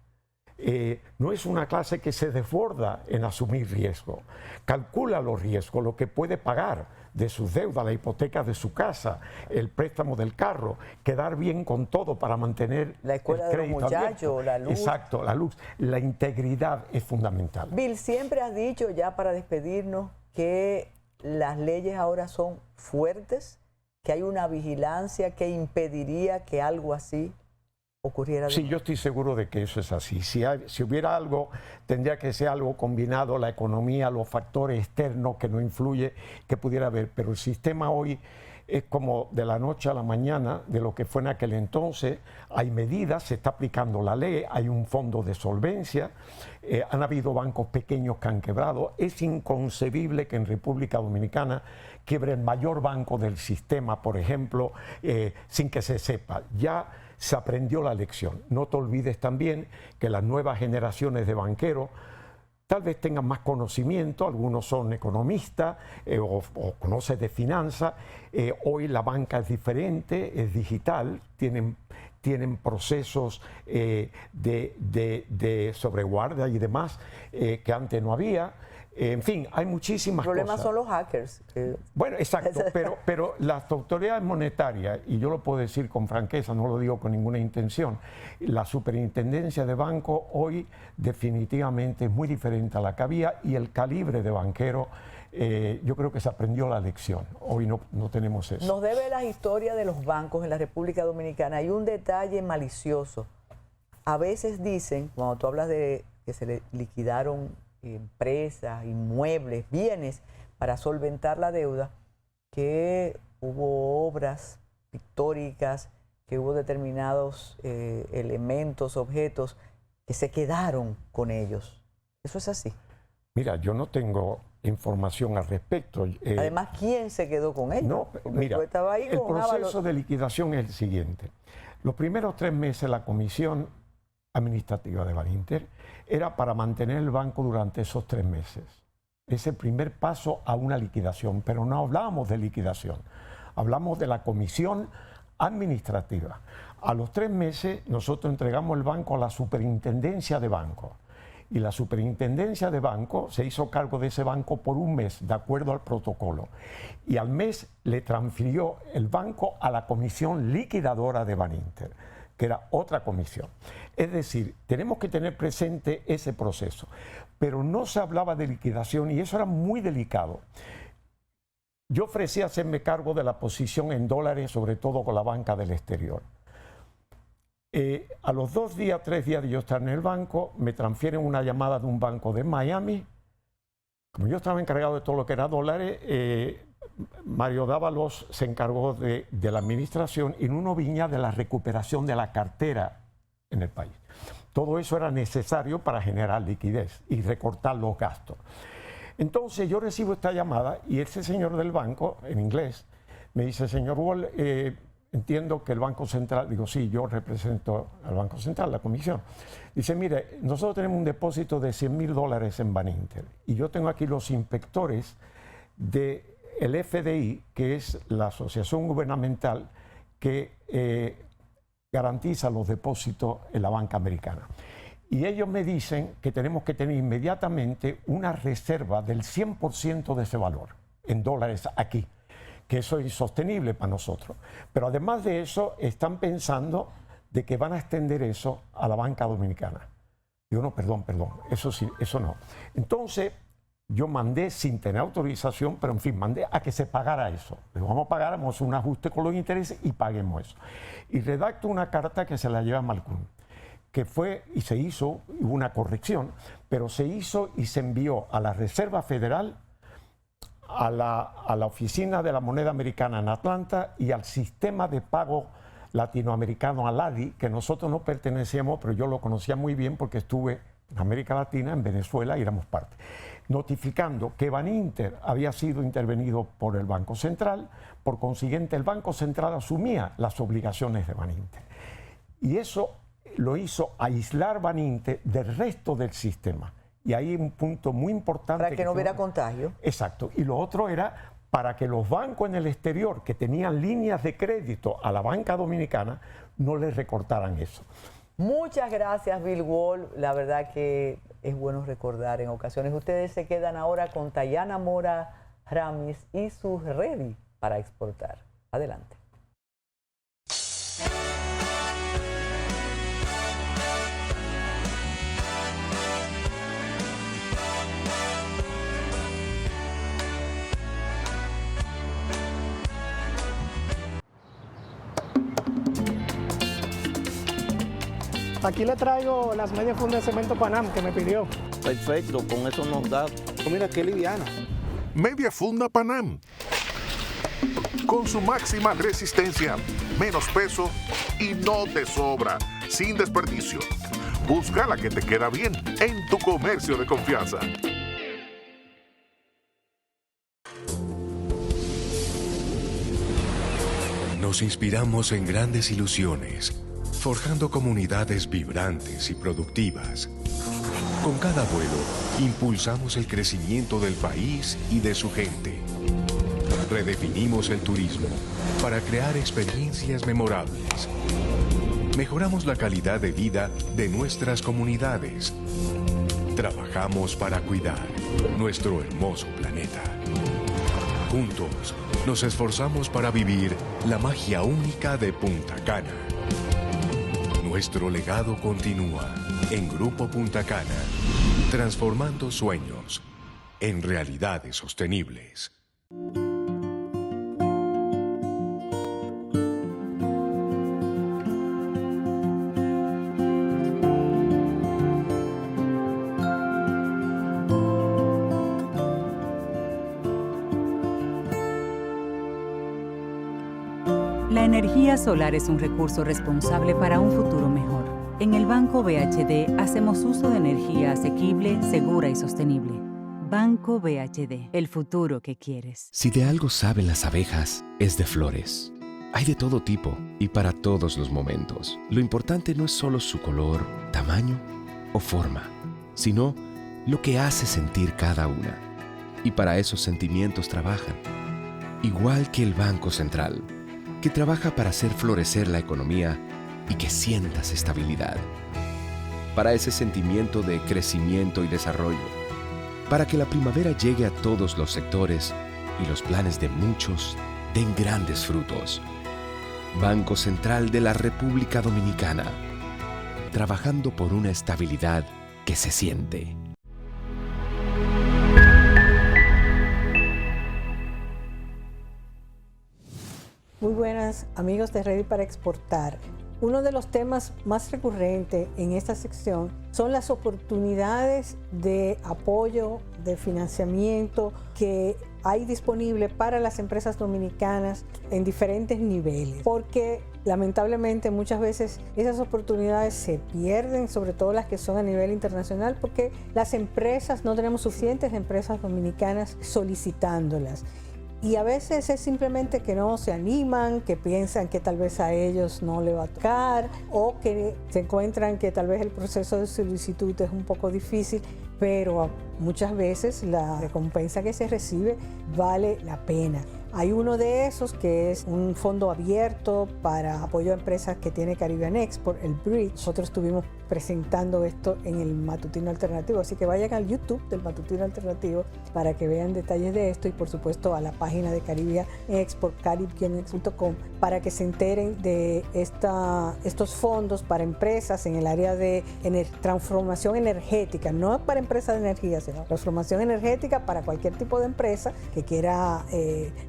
No es una clase que se desborda en asumir riesgo. Calcula los riesgos, lo que puede pagar de sus deudas, la hipoteca de su casa, el préstamo del carro, quedar bien con todo para mantener la escuela el de los crédito muchachos, abierto. la luz. Exacto, la luz. La integridad es fundamental. Bill, siempre has dicho, ya para despedirnos, que las leyes ahora son fuertes, que hay una vigilancia que impediría que algo así ocurriera. Sí, yo estoy seguro de que eso es así. Si hubiera algo, tendría que ser algo combinado, la economía, los factores externos que no influye, que pudiera haber. Pero el sistema hoy es como de la noche a la mañana de lo que fue en aquel entonces. Hay medidas, se está aplicando la ley, hay un fondo de solvencia, han habido bancos pequeños que han quebrado. Es inconcebible que en República Dominicana quiebre el mayor banco del sistema, por ejemplo, sin que se sepa. Ya se aprendió la lección. No te olvides también que las nuevas generaciones de banqueros tal vez tengan más conocimiento, algunos son economistas o conocen de finanzas. Hoy la banca es diferente, es digital, tienen procesos de sobreguardia y demás que antes no había. En fin, hay muchísimas cosas. El problema son los hackers. Bueno, exacto, pero las autoridades monetarias, y yo lo puedo decir con franqueza, no lo digo con ninguna intención, la superintendencia de banco hoy definitivamente es muy diferente a la que había y el calibre de banquero, yo creo que se aprendió la lección. Hoy no tenemos eso. Nos debe la historia de los bancos en la República Dominicana. Hay un detalle malicioso. A veces dicen, cuando tú hablas de que se le liquidaron empresas, inmuebles, bienes para solventar la deuda, que hubo obras pictóricas, que hubo determinados elementos, objetos que se quedaron con ellos. ¿Eso es así? Mira, yo no tengo información al respecto. Además, ¿quién se quedó con ellos? No, mira, tú estabas ahí el con proceso de liquidación es el siguiente. Los primeros 3 meses la comisión administrativa de Baninter era para mantener el banco durante esos 3 meses. Es el primer paso a una liquidación, pero no hablábamos de liquidación, hablamos de la comisión administrativa. A los 3 meses nosotros entregamos el banco a la superintendencia de banco y la superintendencia de banco se hizo cargo de ese banco por 1 mes, de acuerdo al protocolo, y al mes le transfirió el banco a la comisión liquidadora de Baninter, que era otra comisión. Es decir, tenemos que tener presente ese proceso, pero no se hablaba de liquidación y eso era muy delicado. Yo ofrecí hacerme cargo de la posición en dólares, sobre todo con la banca del exterior. A los 2 días, 3 días de yo estar en el banco, me transfieren una llamada de un banco de Miami. Como yo estaba encargado de todo lo que era dólares, Mario Dávalos se encargó de la administración y Nuno Viña de la recuperación de la cartera en el país. Todo eso era necesario para generar liquidez y recortar los gastos. Entonces yo recibo esta llamada y ese señor del banco, en inglés, me dice, señor Wall, entiendo que el Banco Central, digo, sí, yo represento al Banco Central, la comisión. Dice, mire, nosotros tenemos un depósito de $100,000 en Baninter y yo tengo aquí los inspectores del FDI, que es la asociación gubernamental que garantiza los depósitos en la banca americana. Y ellos me dicen que tenemos que tener inmediatamente una reserva del 100% de ese valor en dólares aquí, que eso es insostenible para nosotros. Pero además de eso, están pensando de que van a extender eso a la banca dominicana. Digo, no, perdón, eso sí, eso no. Entonces, yo mandé sin tener autorización, pero en fin, mandé a que se pagara eso. Le vamos a pagar, vamos a hacer un ajuste con los intereses y paguemos eso. Y redacto una carta que se la lleva a Malcún, que fue y se hizo, hubo una corrección, pero se hizo y se envió a la Reserva Federal, a la Oficina de la Moneda Americana en Atlanta y al Sistema de Pago Latinoamericano, al ADI, que nosotros no pertenecíamos, pero yo lo conocía muy bien porque estuve en América Latina, en Venezuela, y éramos parte, notificando que Baninter había sido intervenido por el Banco Central, por consiguiente el Banco Central asumía las obligaciones de Baninter. Y eso lo hizo aislar Baninter del resto del sistema. Y ahí hay un punto muy importante. Para que no hubiera contagio. Exacto. Y lo otro era para que los bancos en el exterior que tenían líneas de crédito a la banca dominicana no les recortaran eso. Muchas gracias, Bill Wall. La verdad que es bueno recordar en ocasiones. Ustedes se quedan ahora con Tayana Mora Ramis y su Ready para exportar. Adelante. Aquí le traigo las medias fundas de cemento Panam que me pidió. Perfecto, con eso nos da. Mira qué liviana. Media funda Panam. Con su máxima resistencia, menos peso y no te sobra, sin desperdicio. Busca la que te queda bien en tu comercio de confianza. Nos inspiramos en grandes ilusiones, forjando comunidades vibrantes y productivas. Con cada vuelo, impulsamos el crecimiento del país y de su gente. Redefinimos el turismo para crear experiencias memorables. Mejoramos la calidad de vida de nuestras comunidades. Trabajamos para cuidar nuestro hermoso planeta. Juntos, nos esforzamos para vivir la magia única de Punta Cana. Nuestro legado continúa en Grupo Punta Cana, transformando sueños en realidades sostenibles. La energía solar es un recurso responsable para un futuro mejor. En el Banco BHD hacemos uso de energía asequible, segura y sostenible. Banco BHD, el futuro que quieres. Si de algo saben las abejas, es de flores. Hay de todo tipo y para todos los momentos. Lo importante no es solo su color, tamaño o forma, sino lo que hace sentir cada una. Y para esos sentimientos trabajan. Igual que el Banco Central, que trabaja para hacer florecer la economía y que sientas estabilidad. Para ese sentimiento de crecimiento y desarrollo. Para que la primavera llegue a todos los sectores y los planes de muchos den grandes frutos. Banco Central de la República Dominicana. Trabajando por una estabilidad que se siente. Muy buenas, amigos de Ready para Exportar. Uno de los temas más recurrentes en esta sección son las oportunidades de apoyo, de financiamiento que hay disponible para las empresas dominicanas en diferentes niveles, porque lamentablemente muchas veces esas oportunidades se pierden, sobre todo las que son a nivel internacional, porque las empresas, no tenemos suficientes empresas dominicanas solicitándolas. Y a veces es simplemente que no se animan, que piensan que tal vez a ellos no le va a tocar o que se encuentran que tal vez el proceso de solicitud es un poco difícil, pero muchas veces la recompensa que se recibe vale la pena. Hay uno de esos que es un fondo abierto para apoyo a empresas que tiene Caribbean Export, el Bridge. Nosotros estuvimos presentando esto en el Matutino Alternativo, así que vayan al YouTube del Matutino Alternativo para que vean detalles de esto y por supuesto a la página de Caribbean Export, caribbeanexport.com, para que se enteren de estos fondos para empresas en el área de transformación energética, no para empresas de energía, sino transformación energética para cualquier tipo de empresa que quiera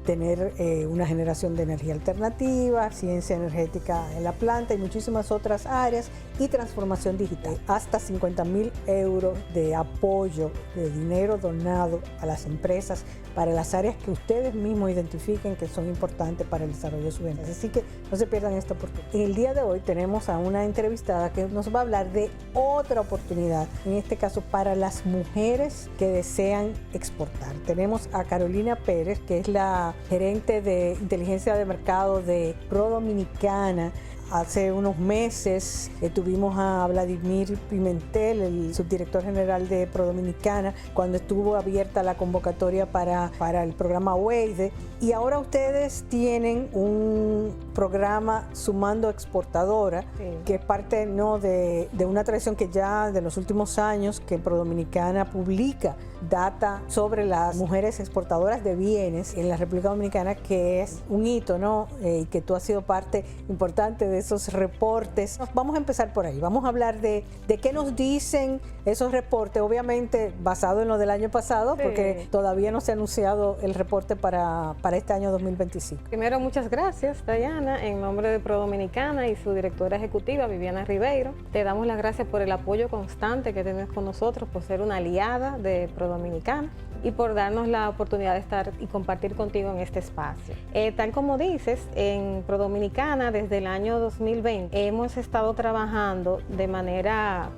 tener una generación de energía alternativa, ciencia energética en la planta y muchísimas otras áreas, y transformación digital. Hasta 50.000 euros de apoyo, de dinero donado a las empresas para las áreas que ustedes mismos identifiquen que son importantes para el desarrollo de sus empresas. Así que no se pierdan esta oportunidad. En el día de hoy tenemos a una entrevistada que nos va a hablar de otra oportunidad, en este caso para las mujeres que desean exportar. Tenemos a Carolina Pérez, que es la gerente de inteligencia de mercado de ProDominicana. Hace unos meses tuvimos a Vladimir Pimentel, el subdirector general de ProDominicana, cuando estuvo abierta la convocatoria para el programa WADE. Y ahora ustedes tienen un programa Sumando Exportadora, sí, que es parte de una tradición que ya de los últimos años que ProDominicana publica data sobre las mujeres exportadoras de bienes en la República Dominicana, que es un hito, ¿no? Y que tú has sido parte importante de esos reportes. Vamos a empezar por ahí. Vamos a hablar de qué nos dicen esos reportes, obviamente basado en lo del año pasado, sí, porque todavía no se ha anunciado el reporte para este año 2025. Primero, muchas gracias, Dayana, en nombre de ProDominicana y su directora ejecutiva, Viviana Ribeiro. Te damos las gracias por el apoyo constante que tienes con nosotros, por ser una aliada de ProDominicana y por darnos la oportunidad de estar y compartir contigo en este espacio. Tal como dices, en ProDominicana desde el año 2020 hemos estado trabajando de manera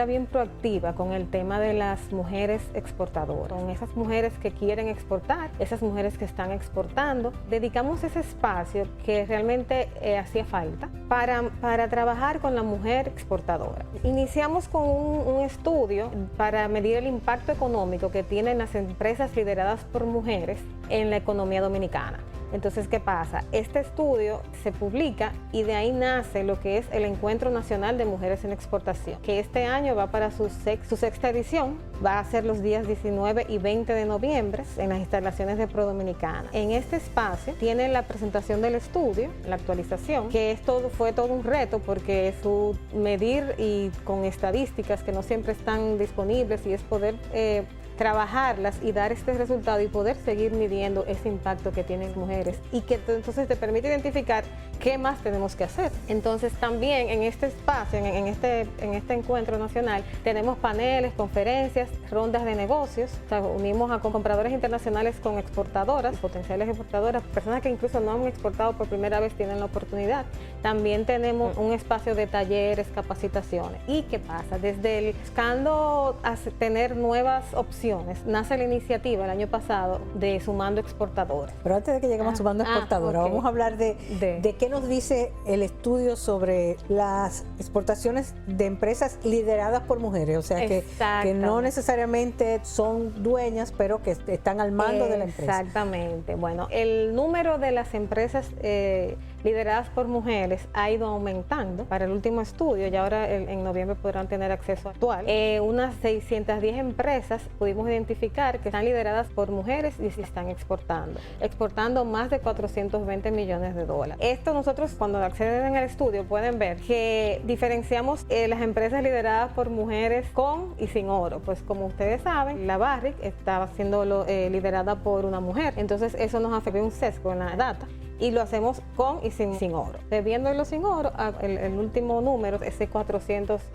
bien proactiva con el tema de las mujeres exportadoras, con esas mujeres que quieren exportar, esas mujeres que están exportando. Dedicamos ese espacio que realmente hacía falta para trabajar con la mujer exportadora. Iniciamos con un estudio para medir el impacto económico que tienen las empresas lideradas por mujeres en la economía dominicana. Entonces, ¿qué pasa? Este estudio se publica y de ahí nace lo que es el Encuentro Nacional de Mujeres en Exportación, que este año va para su sexta edición, va a ser los días 19 y 20 de noviembre en las instalaciones de ProDominicana. En este espacio tienen la presentación del estudio, la actualización, que fue todo un reto porque es medir y con estadísticas que no siempre están disponibles, y es poder trabajarlas y dar este resultado y poder seguir midiendo ese impacto que tienen mujeres, y que entonces te permite identificar qué más tenemos que hacer. Entonces también en este espacio, en este encuentro nacional, tenemos paneles, conferencias, rondas de negocios. O sea, unimos a compradores internacionales con exportadoras, potenciales exportadoras, personas que incluso no han exportado por primera vez tienen la oportunidad. También tenemos un espacio de talleres, capacitaciones. ¿Y qué pasa? Desde buscando tener nuevas opciones, nace la iniciativa el año pasado de Sumando Exportadoras. Pero antes de que lleguemos a Sumando Exportadoras, okay, vamos a hablar de qué nos dice el estudio sobre las exportaciones de empresas lideradas por mujeres, o sea, que no necesariamente son dueñas, pero que están al mando de la empresa. Exactamente. Bueno, el número de las empresas lideradas por mujeres ha ido aumentando para el último estudio, y ahora en noviembre podrán tener acceso actual. Unas 610 empresas pudimos identificar que están lideradas por mujeres y se están exportando más de 420 millones de dólares. Esto nosotros, cuando acceden al estudio, pueden ver que diferenciamos las empresas lideradas por mujeres con y sin oro. Pues como ustedes saben, la Barrick estaba siendo liderada por una mujer, entonces eso nos afectó un sesgo en la data. Y lo hacemos con y sin oro. Viéndolo sin oro, el último número es de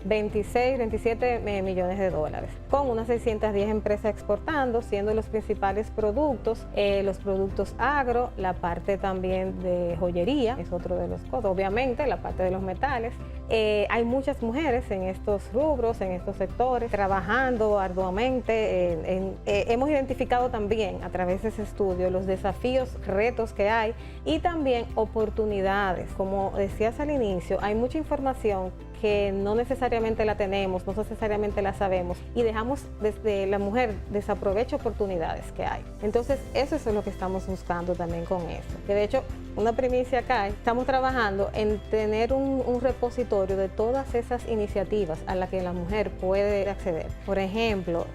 27 millones de dólares, con unas 610 empresas exportando, siendo los principales productos, los productos agro, la parte también de joyería, es otro de los costos, obviamente la parte de los metales. Hay muchas mujeres en estos rubros, en estos sectores, trabajando arduamente. Hemos identificado también a través de ese estudio los desafíos, retos que hay, y también oportunidades. Como decías al inicio, hay mucha información que no necesariamente la tenemos, no necesariamente la sabemos, y dejamos desde la mujer desaprovecha oportunidades que hay. Entonces, eso es lo que estamos buscando también con esto. Que de hecho, una primicia acá, estamos trabajando en tener un repositorio de todas esas iniciativas a las que la mujer puede acceder. Por ejemplo,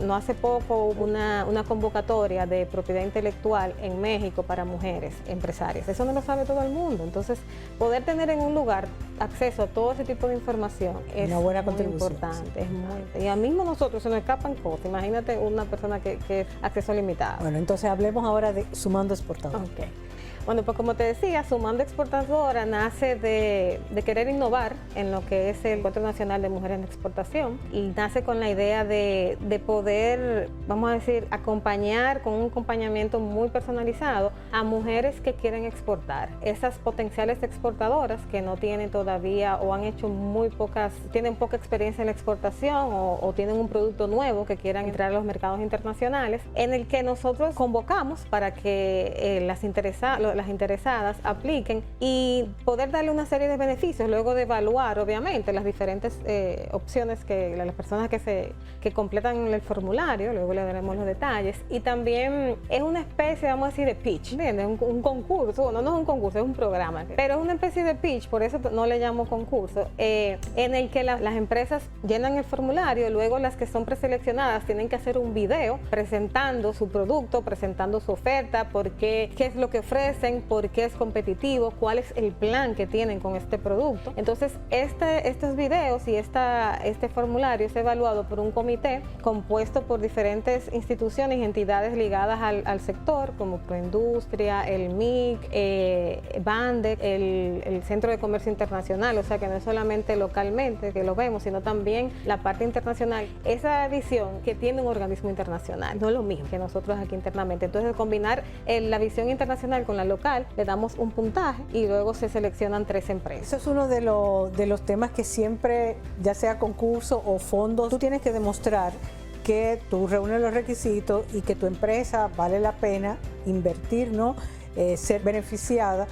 no hace poco hubo una convocatoria de propiedad intelectual en México para mujeres empresarias. Eso no lo sabe todo el mundo. Entonces, poder tener en un lugar acceso a todo ese tipo de información es una buena muy contribución, importante. Y a mismo nosotros se nos escapan cosas. Imagínate una persona que es acceso limitado. Bueno, entonces hablemos ahora de Sumando Exportadora. Okay. Bueno, pues como te decía, Sumando Exportadora nace de querer innovar en lo que es el Encuentro Nacional de Mujeres en Exportación, y nace con la idea de poder, vamos a decir, acompañar con un acompañamiento muy personalizado a mujeres que quieren exportar. Esas potenciales exportadoras que no tienen todavía o han hecho tienen poca experiencia en la exportación o tienen un producto nuevo que quieran entrar a los mercados internacionales, en el que nosotros convocamos para que las interesadas apliquen y poder darle una serie de beneficios luego de evaluar, obviamente, las diferentes opciones que las personas que completan el formulario. Luego le daremos los detalles, y también es una especie, vamos a decir, de pitch, ¿entiendes? Un concurso. Bueno, no es un concurso, es un programa, pero es una especie de pitch, por eso no le llamo concurso, en el que las empresas llenan el formulario. Luego las que son preseleccionadas tienen que hacer un video presentando su producto, presentando su oferta, qué es lo que ofrecen, por qué es competitivo, cuál es el plan que tienen con este producto. Entonces, estos videos y este formulario es evaluado por un comité compuesto por diferentes instituciones y entidades ligadas al sector, como Proindustria, el MIC, BANDEC, el Centro de Comercio Internacional. O sea, que no es solamente localmente que lo vemos, sino también la parte internacional. Esa visión que tiene un organismo internacional no es lo mismo que nosotros aquí internamente. Entonces, combinar la visión internacional con la local, le damos un puntaje y luego se seleccionan 3 empresas. Eso es uno de los temas que siempre, ya sea concurso o fondos, tú tienes que demostrar que tú reúnes los requisitos y que tu empresa vale la pena invertir, ¿no? Ser beneficiada,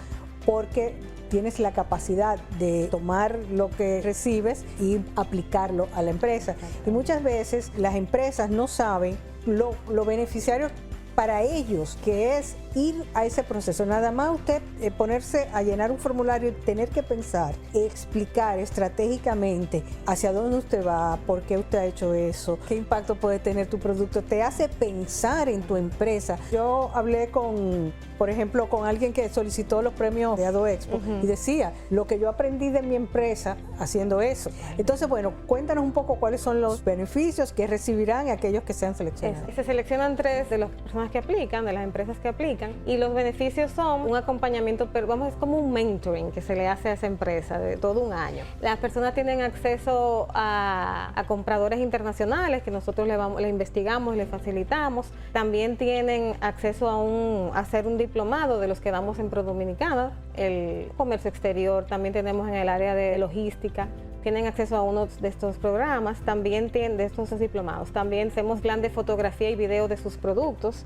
porque tienes la capacidad de tomar lo que recibes y aplicarlo a la empresa. Y muchas veces las empresas no saben lo beneficiario para ellos, que es ir a ese proceso. Nada más usted ponerse a llenar un formulario y tener que pensar, explicar estratégicamente hacia dónde usted va, por qué usted ha hecho eso, qué impacto puede tener tu producto, te hace pensar en tu empresa. Yo hablé por ejemplo, con alguien que solicitó los premios de ADOExpo y decía, lo que yo aprendí de mi empresa haciendo eso. Entonces, bueno, cuéntanos un poco cuáles son los beneficios que recibirán aquellos que sean seleccionados. Se seleccionan 3 de las personas que aplican, de las empresas que aplican, y los beneficios son un acompañamiento, pero es como un mentoring que se le hace a esa empresa de todo un año. Las personas tienen acceso a compradores internacionales que nosotros le investigamos, le facilitamos. También tienen acceso a hacer un diplomado de los que damos en ProDominicana, el comercio exterior. También tenemos en el área de logística. Tienen acceso a uno de estos programas, también tienen de estos diplomados. También hacemos plan de fotografía y video de sus productos.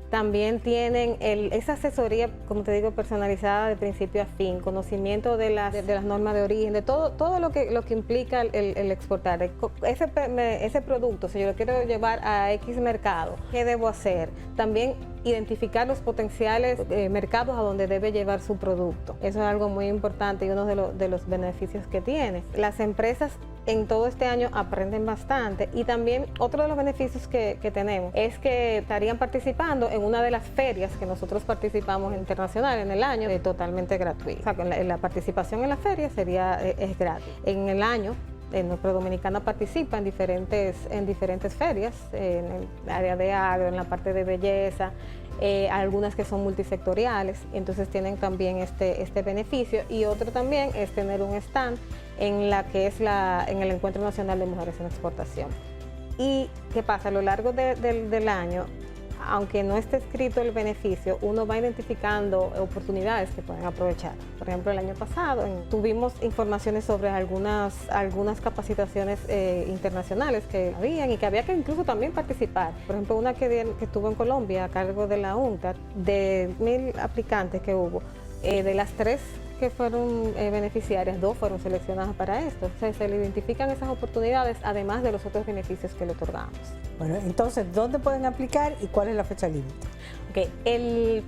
También tienen esa asesoría, como te digo, personalizada de principio a fin, conocimiento de las normas de origen, de todo lo que implica el exportar. Ese producto, si yo lo quiero llevar a X mercado, ¿qué debo hacer? También identificar los potenciales mercados a donde debe llevar su producto. Eso es algo muy importante y uno de los beneficios que tiene. Las empresas en todo este año aprenden bastante, y también otro de los beneficios que tenemos es que estarían participando en una de las ferias que nosotros participamos internacional en el año, totalmente gratuito. O sea, la participación en la feria es gratis. En el año, ProDominicana participa en diferentes ferias, en el área de agro, en la parte de belleza, algunas que son multisectoriales, entonces tienen también este beneficio. Y otro también es tener un stand en el Encuentro Nacional de Mujeres en Exportación. ¿Y qué pasa? A lo largo del año, aunque no esté escrito el beneficio, uno va identificando oportunidades que pueden aprovechar. Por ejemplo, el año pasado tuvimos informaciones sobre algunas capacitaciones internacionales que habían y que había que incluso también participar. Por ejemplo, una que estuvo en Colombia a cargo de la UNCTAD, de 1,000 aplicantes que hubo, de las 3 que fueron beneficiarias, 2 fueron seleccionadas para esto. O sea, se le identifican esas oportunidades, además de los otros beneficios que le otorgamos. Bueno, entonces, ¿dónde pueden aplicar y cuál es la fecha límite? Okay.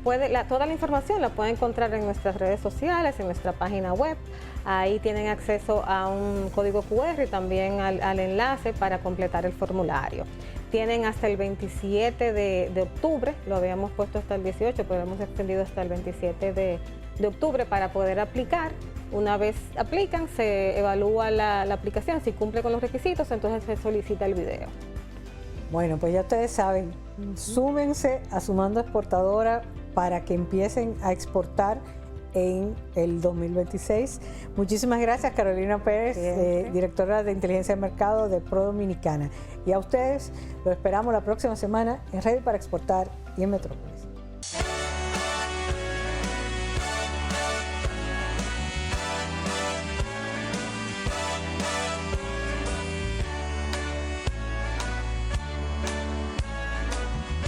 Toda la información la pueden encontrar en nuestras redes sociales, en nuestra página web. Ahí tienen acceso a un código QR y también al enlace para completar el formulario. Tienen hasta el 27 de octubre, lo habíamos puesto hasta el 18, pero hemos extendido hasta el 27 de octubre para poder aplicar. Una vez aplican, se evalúa la aplicación, si cumple con los requisitos, entonces se solicita el video. Bueno, pues ya ustedes saben, súmense a Sumando Exportadora para que empiecen a exportar en el 2026. Muchísimas gracias, Carolina Pérez, directora de Inteligencia de Mercado de ProDominicana. Y a ustedes los esperamos la próxima semana en Ready para Exportar y en Metrópolis.